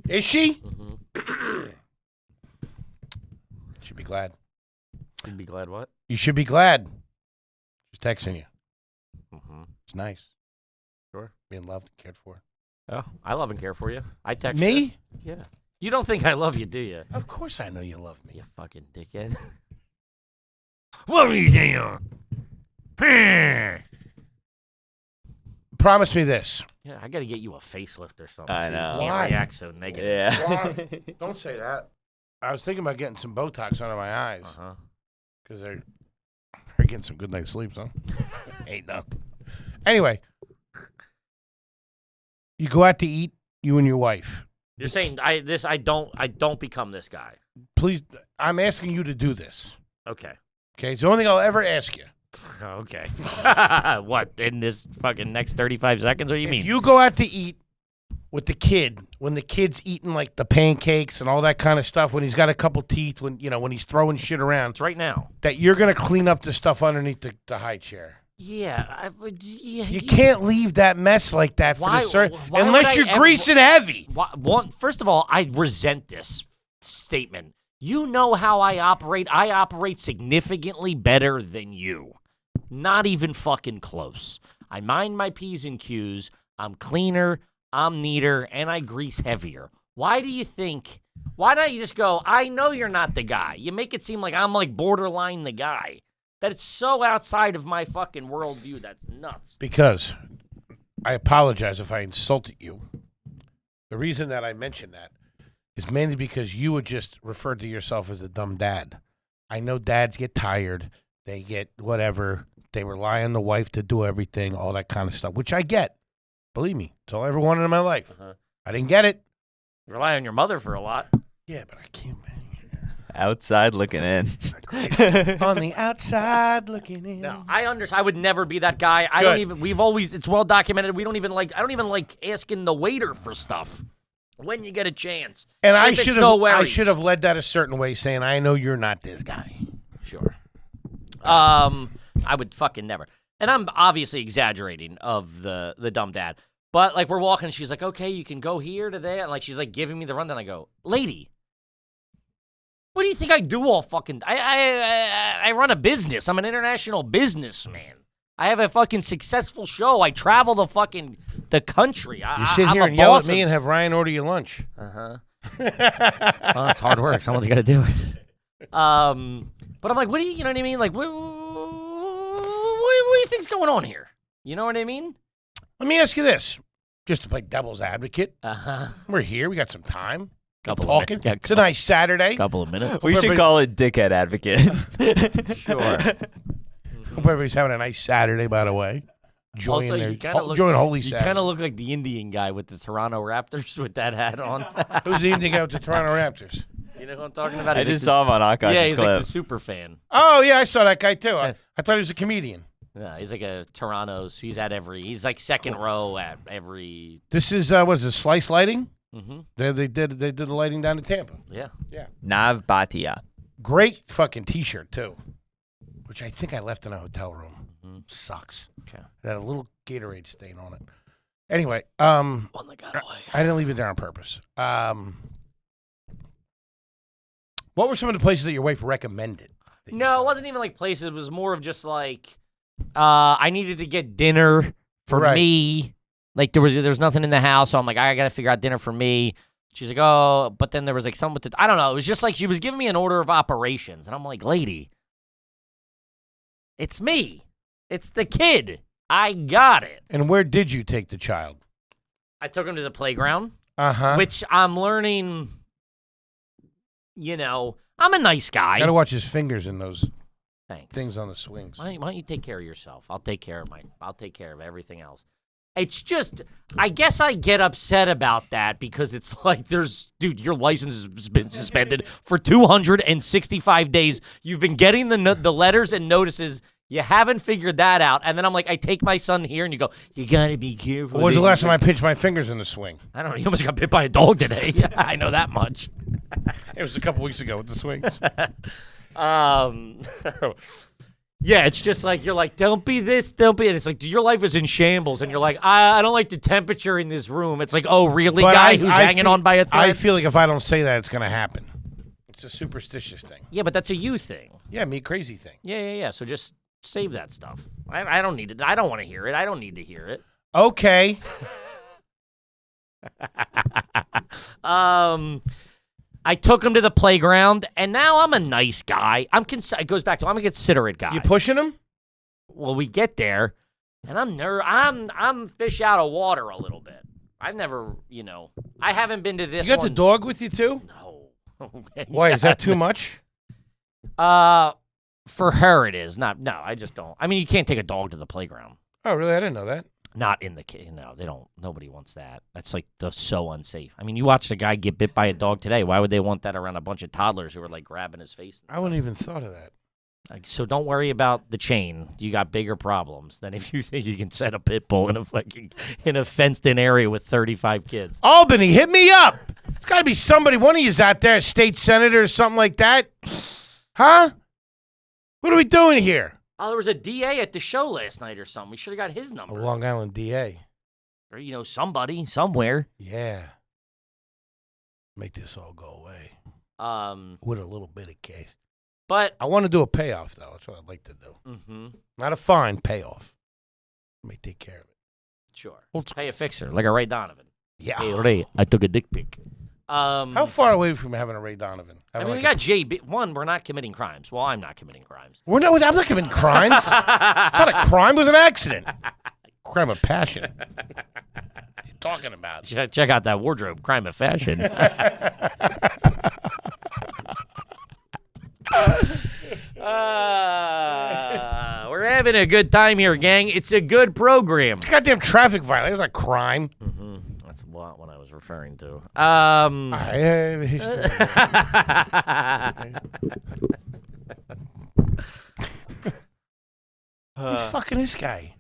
Is she? Mm-hmm. Should be glad. You'd be glad what? You should be glad. She's texting you. Mm-hmm. It's nice. Sure. Being loved and cared for. Oh, I love and care for you. I text Me? you. Yeah. You don't think I love you, do you? Of course I know you love me. You fucking dickhead. What are you saying? Promise me this. Yeah, I got to get you a facelift or something. I so know. You can't Why? react so negative. Yeah. Don't say that. I was thinking about getting some Botox under my eyes Uh-huh. because they're getting some good night's sleep, so. Ain't no. Anyway, you go out to eat, you and your wife. You're saying I don't become this guy. Please, I'm asking you to do this. Okay. Okay, it's the only thing I'll ever ask you. Okay. What, in this fucking next 35 seconds? What do you mean? If you go out to eat with the kid, when the kid's eating like the pancakes and all that kind of stuff, when he's got a couple teeth, when he's throwing shit around, It's right now. that you're gonna clean up the stuff underneath the high chair. Yeah. You can't leave that mess like that for Why- the sir, why would unless I you're ever- greasing heavy. First of all, I resent this statement. You know how I operate. I operate significantly better than you. Not even fucking close. I mind my P's and Q's. I'm cleaner, I'm neater, and I grease heavier. Why don't you just go, I know you're not the guy. You make it seem like I'm like borderline the guy. That it's so outside of my fucking worldview. That's nuts. Because I apologize if I insulted you. The reason that I mentioned that is mainly because you would just refer to yourself as a dumb dad. I know dads get tired. They get whatever. They rely on the wife to do everything, all that kind of stuff, which I get. Believe me, it's all I ever wanted in my life. Uh-huh. I didn't get it. You rely on your mother for a lot. Yeah, but I can't. Outside looking in. On the outside looking in. No, I understand. I would never be that guy. I don't even. It's well documented. I don't even like asking the waiter for stuff when you get a chance. And I If it's should no have. I worries. should have led that a certain way, saying, "I know you're not this guy." Sure. I would fucking never. And I'm obviously exaggerating of the dumb dad. But like we're walking, and she's like, "Okay, you can go here to there," and like she's like giving me the rundown. I go, "Lady, What do you think I do all fucking? I run a business. I'm an international businessman. I have a fucking successful show. I travel the country. You sit here and yell at me and have Ryan order you lunch. Well, it's hard work. Someone's got to do it. But I'm like, what do you know what I mean? Like, what do you think's going on here? You know what I mean? Let me ask you this, just to play devil's advocate. Uh-huh. We're here. We got some time. Couple talking. Of it's a nice Saturday. Couple of minutes. We should call it Dickhead Advocate. Sure. Hope everybody's having a nice Saturday, by the way. Enjoying Holy Saturday. You kind of look like the Indian guy with the Toronto Raptors with that hat on. Who's the Indian guy with the Toronto Raptors? You know who I'm talking about? I just saw him on Akash's Yeah, he's clip. like the super fan. Oh, yeah, I saw that guy, too. I thought he was a comedian. Yeah, he's like a Toronto's. He's like second row at every. This is, was it Slice Lighting? Mm-hmm. They did the lighting down in Tampa. Yeah. Nav Bhatia. Great fucking T-shirt, too, which I think I left in a hotel room. Mm-hmm. Sucks. Okay. It had a little Gatorade stain on it. Anyway, One that got away. I didn't leave it there on purpose. What were some of the places that your wife recommended? No, it wasn't even like places. It was more of just like I needed to get dinner for me. Like there's nothing in the house, so I'm like, I gotta figure out dinner for me. She's like, oh, but then there was like something with I don't know. It was just like she was giving me an order of operations, and I'm like, lady, it's me. It's the kid. I got it. And where did you take the child? I took him to the playground, Uh-huh. which I'm learning, I'm a nice guy. Gotta watch his fingers in those Thanks. things on the swings. Why don't you take care of yourself? I'll take care of everything else. It's just, I guess I get upset about that because it's like dude, your license has been suspended for 265 days. You've been getting the letters and notices. You haven't figured that out. And then I'm like, I take my son here and you go, you got to be careful. When's the last time I pinched my fingers in the swing? I don't know. You almost got bit by a dog today. I know that much. It was a couple weeks ago with the swings. Yeah, it's just like, you're like, don't be this, don't be. And it's like, your life is in shambles. And you're like, I don't like the temperature in this room. It's like, oh, really, But guy who's hanging on by a thread? I feel like if I don't say that, it's going to happen. It's a superstitious thing. Yeah, but that's a you thing. Yeah, me crazy thing. Yeah. So just save that stuff. I don't need it. I don't want to hear it. I don't need to hear it. Okay. I took him to the playground, and now I'm a nice guy. It goes back to I'm a considerate guy. You pushing him? Well, we get there, and I'm fish out of water a little bit. I've never, I haven't been to this. You got the dog with you too? No. Why is that too much? For her it is. No, I just don't. I mean, you can't take a dog to the playground. Oh, really? I didn't know that. Not in the no, they don't. Nobody wants that. That's like so unsafe. I mean, you watched a guy get bit by a dog today. Why would they want that around a bunch of toddlers who are like grabbing his face? I wouldn't even thought of that. Like, so don't worry about the chain. You got bigger problems than if you think you can set a pit bull in a fenced-in area with 35 kids. Albany, hit me up. It's got to be somebody. One of you's out there, a state senator or something like that. Huh? What are we doing here? Oh, there was a DA at the show last night or something. We should have got his number. A Long Island DA. Or, somebody, somewhere. Yeah. Make this all go away. With a little bit of cash. But I want to do a payoff, though. That's what I'd like to do. Mm-hmm. Not a fine, payoff. Let me take care of it. Sure. Pay a fixer, like a Ray Donovan. Yeah. Hey, Ray, I took a dick pic. How far away from having a Ray Donovan? We got JB. One, we're not committing crimes. Well, I'm not committing crimes. I'm not committing crimes. It's not a crime. It was an accident. Crime of passion. What are you talking about? Check out that wardrobe. Crime of fashion. We're having a good time here, gang. It's a good program. Goddamn traffic violation. It's a crime. Mm-hmm. That's what I was referring to. Who's fucking this guy?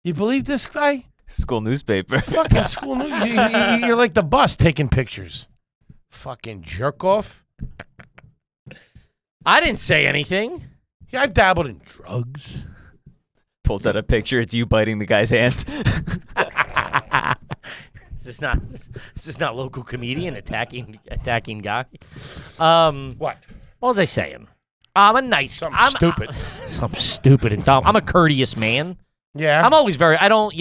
You believe this guy? School newspaper. Fucking school news. You're like the bus taking pictures. Fucking jerk off. I didn't say anything. Yeah, I've dabbled in drugs. Pulls out a picture. It's you biting the guy's hand. This is not local comedian attacking guy. What? What was I saying? I'm a nice. Something I'm stupid. Something stupid and dumb. I'm a courteous man. Yeah. I'm always very. I don't.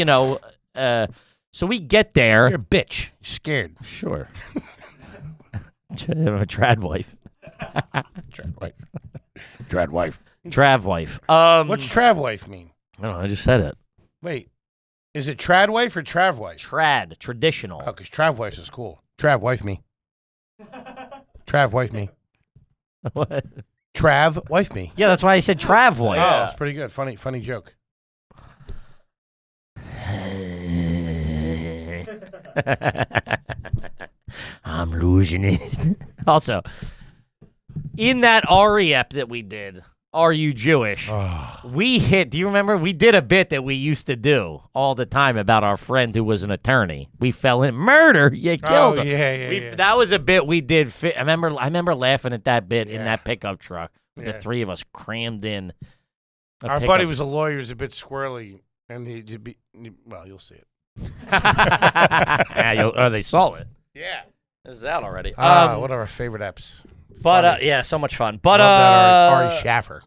So we get there. You're a bitch. You're scared. Sure. I'm a trad wife. Trad wife. Trad wife. Trav wife. What's trav wife mean? I don't know. I just said it. Wait. Is it trad wife or trav wife? Trad. Traditional. Oh, because trav wife is cool. Trav wife me. Trav wife me. What? Trav wife me. Yeah, that's why I said Trav wife. Oh, it's pretty good. Funny joke. I'm losing it. Also, in that Ari ep that we did, Are You Jewish? We hit, do you remember? We did a bit that we used to do all the time about our friend who was an attorney. We fell in murder. You killed him. Yeah. That was a bit we did. I remember laughing at that bit in that pickup truck. The three of us crammed in. Our buddy was a lawyer. He was a bit squirrely, and you'll see it. They saw it. Yeah. This is out already. One of our favorite apps. But yeah, so much fun. But Love that Ari Schaffer.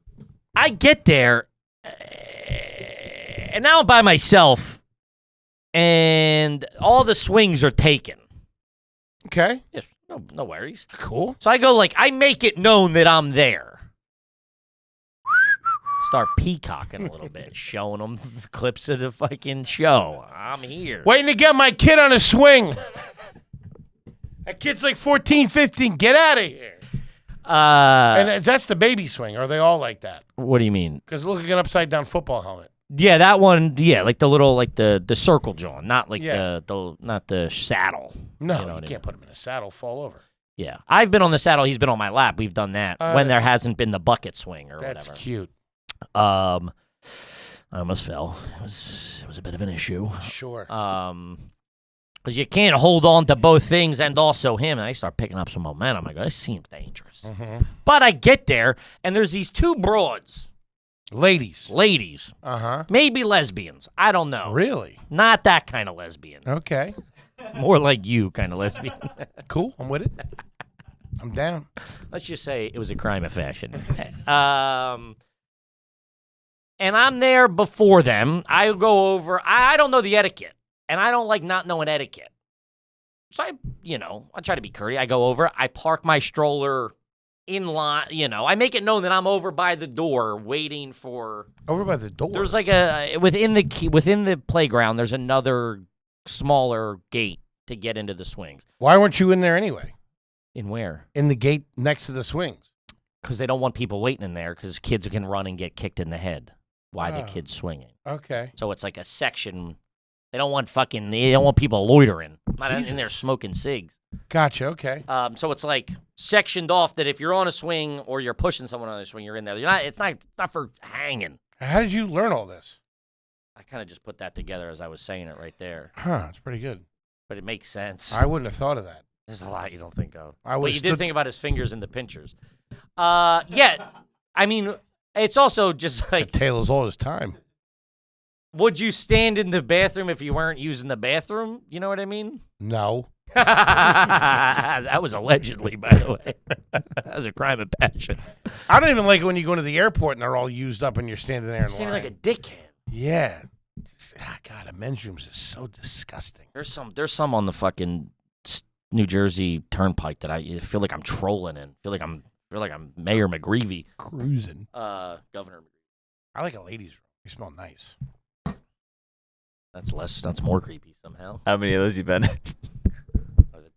I get there, and now I'm by myself, and all the swings are taken. Okay. Yes, no worries. Cool. So I go I make it known that I'm there. Start peacocking a little bit, showing them clips of the fucking show. I'm here. Waiting to get my kid on a swing. That kid's like 14, 15. Get out of here. And that's the baby swing. Are they all like that? What do you mean? Because look like an upside down football helmet. Yeah, that one. Yeah, like the little, the circle jaw, not like Yeah. not the saddle. No, You know you what I can't put him in a saddle. Fall over. Yeah, I've been on the saddle. He's been on my lap. We've done that when there that's- hasn't been the bucket swing or That's whatever. cute. I almost fell. It was a bit of an issue. Sure. Because you can't hold on to both things and also him. And I start picking up some momentum. I go, this seems dangerous. Mm-hmm. But I get there, and there's these two broads, Ladies. ladies, maybe lesbians. I don't know. Really? Not that kind of lesbian. Okay. More like you kind of lesbian. Cool. I'm with it. I'm down. Let's just say it was a crime of fashion. And I'm there before them. I go over. I don't know the etiquette, and I don't like not knowing etiquette. So I try to be courteous. I go over. I park my stroller in line. I make it known that I'm over by the door waiting for. Over by the door. There's like within the playground. There's another smaller gate to get into the swings. Why weren't you in there anyway? In where? In the gate next to the swings. Because they don't want people waiting in there because kids can run and get kicked in the head while the kid's swinging. Okay. So it's like a section. They don't want people loitering. Not in there smoking cigs. Gotcha. Okay. So it's like sectioned off that if you're on a swing or you're pushing someone on a swing, you're in there. It's not for hanging. How did you learn all this? I kind of just put that together as I was saying it right there. Huh. It's pretty good. But it makes sense. I wouldn't have thought of that. There's a lot you don't think of. But you did think about his fingers in the pinchers. Yeah. I mean, it's also just like, It's a tale as old as time. would you stand in the bathroom if you weren't using the bathroom? You know what I mean? No. That was allegedly, by the way. That was a crime of passion. I don't even like it when you go to the airport and they're all used up and you're standing there in Seems line. like a dickhead. Yeah. God, a men's rooms is so disgusting. There's some on the fucking New Jersey Turnpike that I feel like I'm trolling in. Feel like I'm Mayor McGreevy. Cruising. Governor. I like a ladies' room. They smell nice. That's more creepy somehow. How many of those you been in?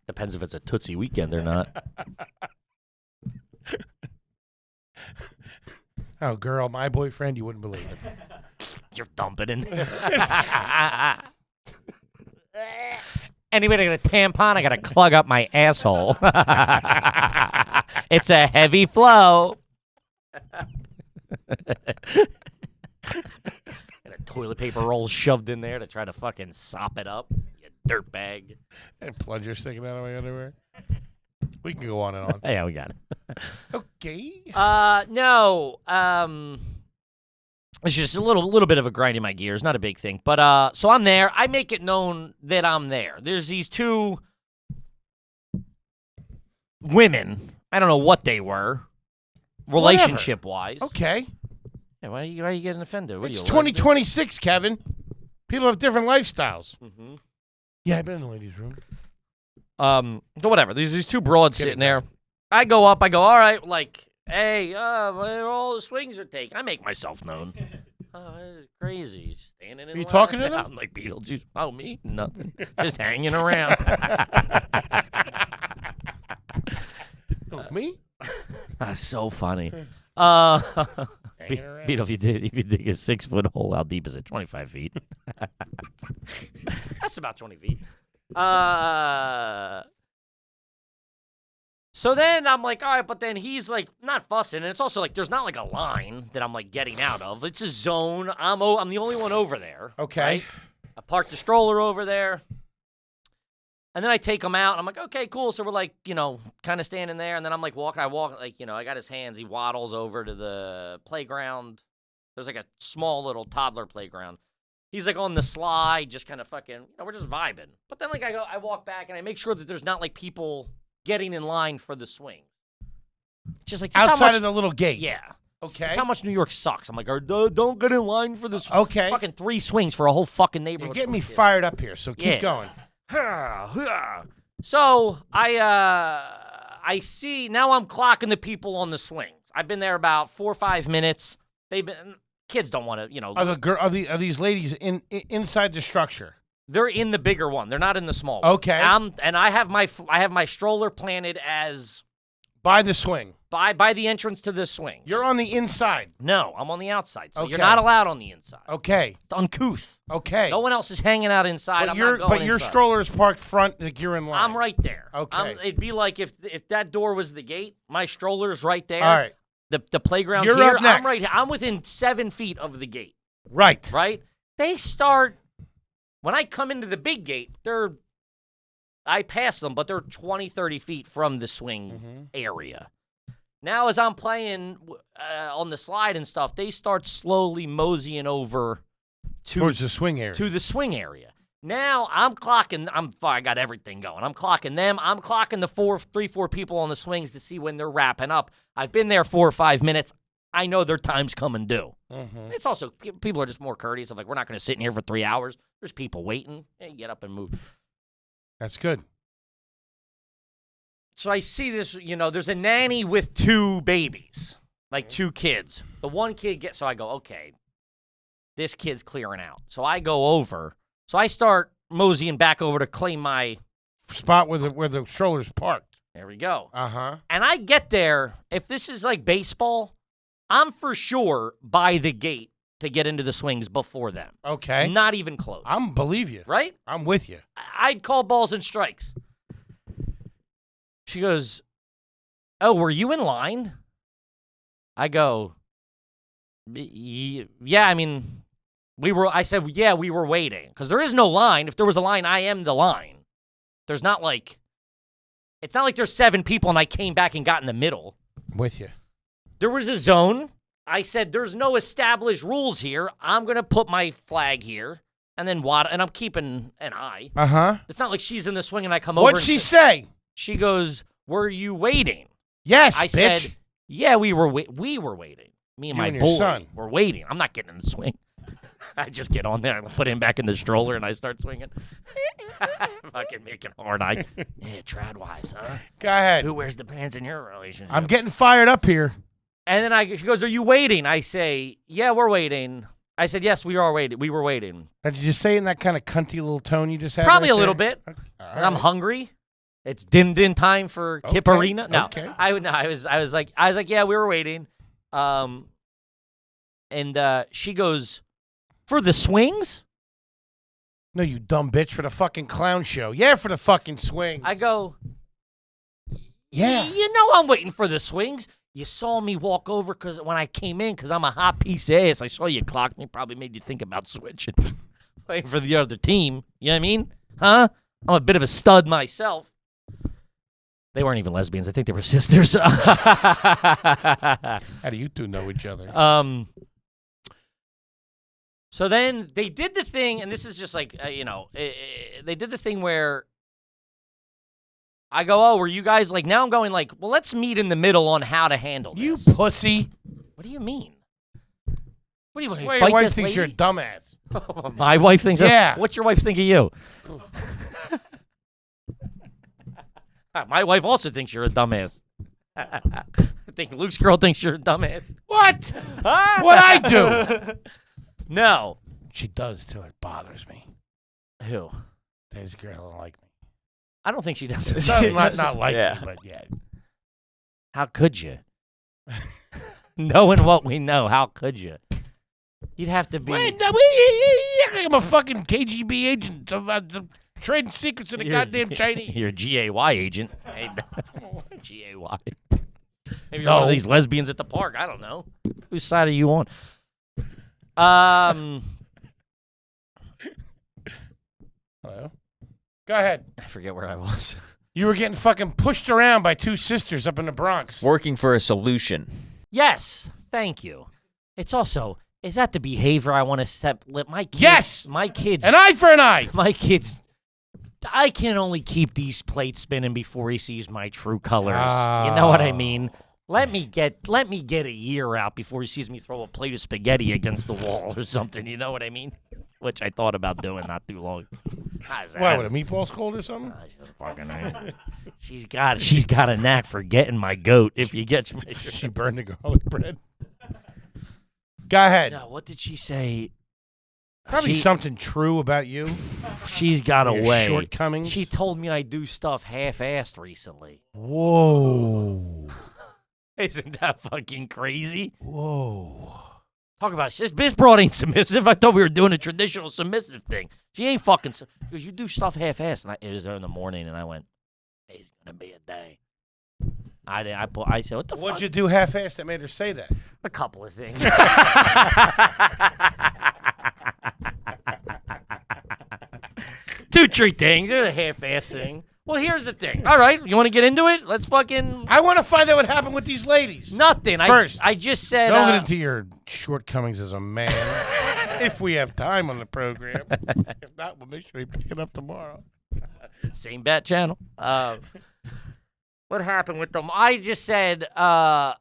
Depends if it's a Tootsie weekend or not. Oh, girl, my boyfriend, you wouldn't believe it. You're dumping in there. Anybody got a tampon? I got to plug up my asshole. It's a heavy flow. Got a toilet paper roll shoved in there to try to fucking sop it up. You dirtbag. And plunger sticking out of my underwear. We can go on and on. Yeah, we got it. Okay. No. It's just a little bit of a grind in my gears, not a big thing. But so I'm there. I make it known that I'm there. There's these two women. I don't know what they were. relationship-wise. Okay. Yeah, why are you getting offended? What are It's you, 2026, Kevin. People have different lifestyles. Mm-hmm. Yeah, I've been in the ladies' room. So whatever. These two broads sitting there. I go up. I go, all right, like, hey, all the swings are taken. I make myself known. Oh, this is crazy. Standing in Are you line. talking to them? I'm like Beetlejuice. Oh, me? Nothing. Just hanging around. Me? That's so funny. Hanging around. Beetle, if you dig a 6-foot hole, how deep is it? 25 feet. That's about 20 feet. So then I'm like, all right, but then he's like not fussing, and it's also like there's not like a line that I'm like getting out of. It's a zone. I'm the only one over there. Okay. Right? I parked the stroller over there, and then I take him out. And I'm like, okay, cool. So we're like, kind of standing there, and then I'm like walking. I walk like, I got his hands. He waddles over to the playground. There's like a small little toddler playground. He's like on the slide, just kind of fucking. We're just vibing. But then like I walk back and I make sure that there's not like people getting in line for the swing. Just like outside of the little gate. Yeah. Okay. That's how much New York sucks. I'm like, don't get in line for the swing. Okay. Fucking 3 swings for a whole fucking You're neighborhood. getting me fired up here, so keep going. So I see now I'm clocking the people on the swings. I've been there about 4 or 5 minutes. Kids don't want to, Are these ladies inside the structure? They're in the bigger one. They're not in the small one. Okay. And I have my stroller planted as by the swing. By the entrance to the swing. You're on the inside. No, I'm on the outside. So Okay. you're not allowed on the inside. Okay. It's uncouth. Okay. No one else is hanging out inside. But I'm not going but your inside. stroller is parked front, like you're in line. I'm right there. Okay. It'd be like if that door was the gate, my stroller's right there. All right. The playground's You're here. up next. I'm right. I'm within 7 feet of the gate. Right. Right. They start when I come into the big gate. I pass them, but they're 20, 30 feet from the swing area. Now, as I'm playing on the slide and stuff, they start slowly moseying over towards the swing area. To the swing area. Now I'm clocking. I got everything going. I'm clocking them. I'm clocking the 4 people on the swings to see when they're wrapping up. I've been there 4 or 5 minutes. I know their time's coming due. It's also people are just more courteous. I'm like, we're not going to sit in here for 3 hours. There's people waiting. Hey, get up and move. That's good. So I see this. There's a nanny with 2 babies, like 2 kids. The one kid so I go, okay, this kid's clearing out. So I go over. So I start moseying back over to claim my spot where the stroller's parked. There we go. Uh-huh. And I get there. If this is like baseball, I'm for sure by the gate to get into the swings before them. Okay. Not even close. Believe you. Right? I'm with you. I'd call balls and strikes. She goes, oh, were you in line? I go, yeah, I mean, I said, yeah, we were waiting. Because there is no line. If there was a line, I am the line. It's not like there's 7 people and I came back and got in the middle. I'm with you. There was a zone. I said, there's no established rules here. I'm going to put my flag here. And then and I'm keeping an eye. Uh-huh. It's not like she's in the swing and I come over. What'd she say? She goes, were you waiting? Yes, I bitch. said, yeah, we were waiting. Me and You my and your boy son. were waiting. I'm not getting in the swing. I just get on there and put him back in the stroller and I start swinging. Fucking making hard eye. Yeah, trad-wise, huh? Go ahead. Who wears the pants in your relationship? I'm getting fired up here. And then she goes, are you waiting? I say, yeah, we're waiting. I said, yes, we are waiting. We were waiting. Now, did you say in that kind of cunty little tone you just had? Probably right a little there? bit. All And I'm right. hungry. It's din time for Kip Okay, Arena. No, okay. I was like, yeah, we were waiting. And she goes, for the swings? No, you dumb bitch, for the fucking clown show. Yeah, for the fucking swings. I go, Yeah. You know I'm waiting for the swings. You saw me walk over when I came in because I'm a hot piece of ass. I saw you clock me. Probably made you think about switching. Playing for the other team. You know what I mean? Huh? I'm a bit of a stud myself. They weren't even lesbians. I think they were sisters. How do you two know each other? So then they did the thing, and this is just like, they did the thing where I go, oh, were you guys like, now I'm going like, well, let's meet in the middle on how to handle You this. pussy. What do you mean? What do you want Well, to your fight wife this thinks lady? you're a dumbass. My wife thinks Yeah. What's your wife think of you? My wife also thinks you're a dumbass. I think Luke's girl thinks you're a dumbass. What? What I do? No. She does too. It bothers me. Who? There's a girl who don't like me. I don't think she does. Not like Yeah. me, but yeah. How could you? Knowing what we know, how could you? You'd have to be. Wait, no, I'm a fucking KGB agent. I'm trading secrets in the goddamn Chinese. You're a GAY agent. GAY. Maybe you're No. one of these lesbians at the park. I don't know. Whose side are you on? Hello? Go ahead. I forget where I was. You were getting fucking pushed around by two sisters up in the Bronx. Working for a solution. Yes, thank you. It's also, is that the behavior I want to set? My kids, Yes! my kids, An eye for an eye. my kids. I can only keep these plates spinning before he sees my true colors. You know what I mean? Let me get a year out before he sees me throw a plate of spaghetti against the wall or something. You know what I mean? Which I thought about doing not too long. What, with a meatball cold or something? She's got a knack for getting my goat. If you get my She burned the garlic bread. Go ahead. No, what did she say? Probably something true about you. She's got a Your way. shortcomings. She told me I do stuff half-assed recently. Whoa. Isn't that fucking crazy? Whoa. Talk about this broad ain't submissive. I thought we were doing a traditional submissive thing. She ain't fucking. Because you do stuff half-assed. And it was there in the morning, and I went, "It's gonna be a day." I said, "What the fuck?" What'd you do half-assed that made her say that? A couple of things. Two, three things. They're a half-ass thing. Well, here's the thing. All right, you want to get into it? Let's fucking. I want to find out what happened with these ladies. Nothing. First, I just said. Don't get into your shortcomings as a man. If we have time on the program. If not, we'll make sure we pick it up tomorrow. Same bat channel. What happened with them? I just said I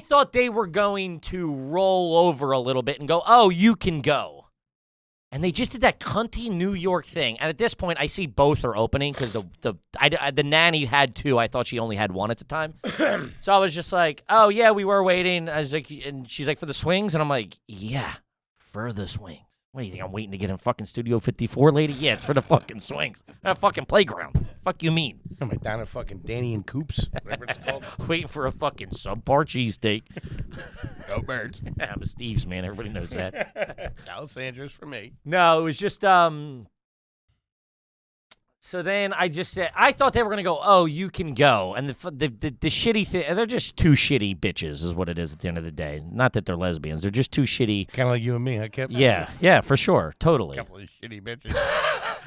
thought they were going to roll over a little bit and go, "Oh, you can go." And they just did that cunty New York thing. And at this point, I see both are opening because the nanny had two. I thought she only had one at the time. So I was just like, "Oh yeah, we were waiting." I was like, and she's like, "For the swings," and I'm like, "Yeah, for the swings." What do you think? I'm waiting to get in fucking Studio 54, lady? Yeah, it's for the fucking swings. At a fucking playground. Fuck you mean? Am I down at fucking Danny and Coops? Whatever it's called. Waiting for a fucking subpar cheesesteak. No birds. I'm a Steve's, man. Everybody knows that. Alessandro's for me. No, it was just, so then I just said, I thought they were going to go, "Oh, you can go." And the shitty thing, they're just two shitty bitches is what it is at the end of the day. Not that they're lesbians. They're just two shitty. Kind of like you and me, huh, Kip? Yeah, for sure. Totally. Couple of shitty bitches.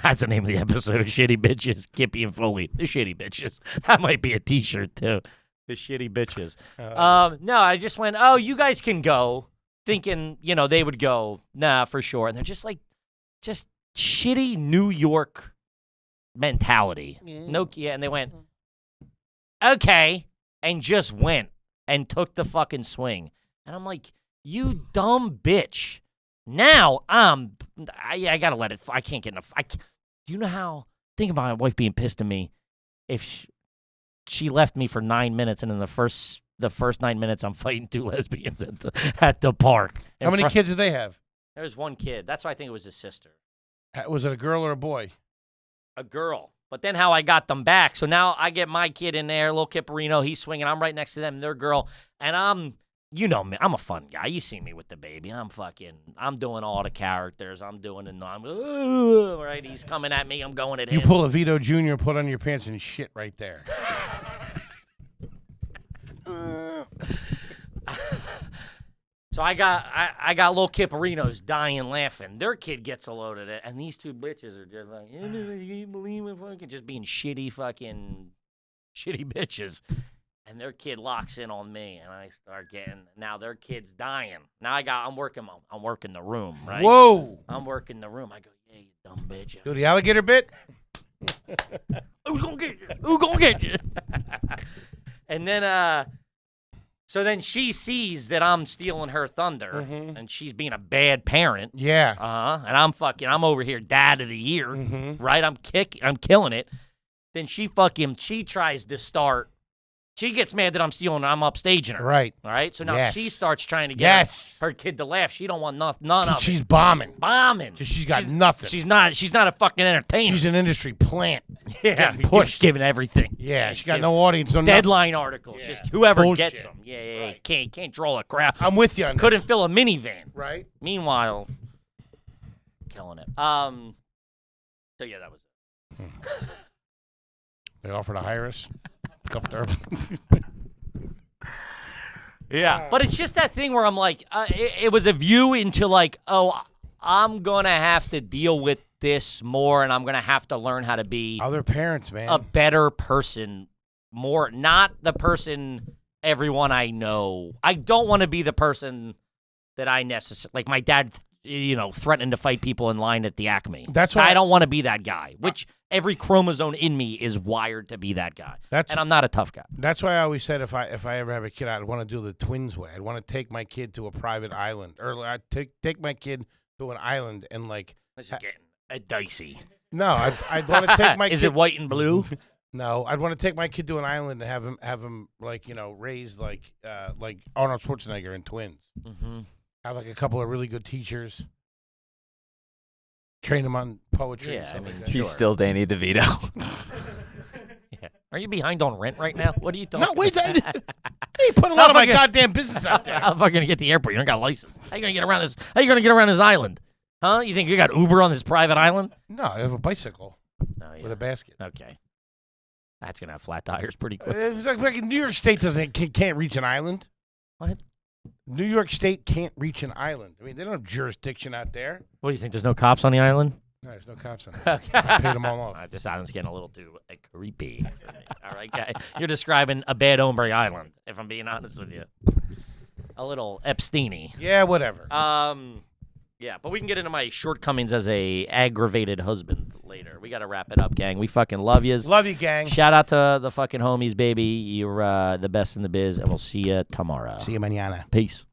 That's the name of the episode of Shitty Bitches. Kippy and Foley. The Shitty Bitches. That might be a t-shirt, too. The Shitty Bitches. No, I just went, "Oh, you guys can go." Thinking, they would go, "Nah, for sure." And they're just like, just shitty New York mentality. And they went, "Okay," and just went and took the fucking swing. And I'm like, "You dumb bitch." Now I gotta let it. I can't get enough. Do you know how? Think about my wife being pissed at me if she left me for 9 minutes, and in the first 9 minutes I'm fighting two lesbians at the park. How many kids did they have? There was one kid. That's why I think it was his sister. Was it a girl or a boy? A girl. But then how I got them back. So now I get my kid in there, little Kipperino. He's swinging. I'm right next to them. Their girl. And you know me. I'm a fun guy. You see me with the baby. I'm doing all the characters. I'm doing the right? He's coming at me. I'm going at him. You pull a Vito Jr., put on your pants, and shit right there. So I got little Kipperinos dying laughing. Their kid gets a load of it, and these two bitches are just like, "I can't believe it," fucking just being shitty bitches. And their kid locks in on me, and I start getting. Now their kid's dying. Now I'm working the room, right? Whoa! I'm working the room. I go, "Yeah, you dumb bitch." Do the alligator bit? Who's gonna get you? Who gonna get you? And then, so then she sees that I'm stealing her thunder, and she's being a bad parent. Yeah. And I'm over here, dad of the year, right? I'm killing it. Then she tries to start. She gets mad that I'm stealing. I'm upstaging her. Right. All right. So now she starts trying to get her kid to laugh. She don't want none of it. She's bombing. Bombing. She's got nothing. She's not a fucking entertainer. She's an industry plant. Yeah. Pushed. Giving everything. Yeah. She got no audience. No Deadline articles. Yeah. Just whoever Bullshit. gets them. Yeah. Right. Can't draw a crowd. I'm with you on that. Couldn't fill a minivan. Right. Meanwhile, killing it. So yeah, that was it. They offered to hire us. Up there. Yeah, but it's just that thing where I'm like, it was a view into like, oh, I'm gonna have to deal with this more, and I'm gonna have to learn how to be Other parents, man. a better person, more not the person everyone I know. I don't want to be the person that I necessarily like. My dad, threatening to fight people in line at the Acme. That's why I don't want to be that guy. Which every chromosome in me is wired to be that guy. And I'm not a tough guy. That's why I always said if I ever have a kid, I'd want to do the twins way. I'd want to take my kid to a private island, or I'd take my kid to an island and like. This is getting dicey. No, I'd want to take my. Is kid, it white and blue? No, I'd want to take my kid to an island and have him like raised like Arnold Schwarzenegger in Twins. Mm-hmm. Have like a couple of really good teachers. Train him on poetry. Yeah, and stuff like that. He's still Danny DeVito. Yeah. Are you behind on rent right now? What are you talking No, wait. about? He put a lot of my goddamn business out there. How the fuck gonna get to the airport? You don't got a license. How you gonna get around this? How you gonna get around this island? Huh? You think you got Uber on this private island? No, I have a bicycle Oh, yeah. with a basket. Okay. That's gonna have flat tires pretty quick. It's like fucking New York State can't reach an island. What? New York State can't reach an island. I mean, they don't have jurisdiction out there. What do you think? There's no cops on the island? No, there's no cops on it. Okay. I paid them all off. This island's getting a little too creepy for me. All right, guy. You're describing a bad hombre island, if I'm being honest with you. A little Epstein-y. Yeah, whatever. Yeah, but we can get into my shortcomings as a aggravated husband later. We got to wrap it up, gang. We fucking love yous. Love you, gang. Shout out to the fucking homies, baby. You're the best in the biz, and we'll see you tomorrow. See you mañana. Peace.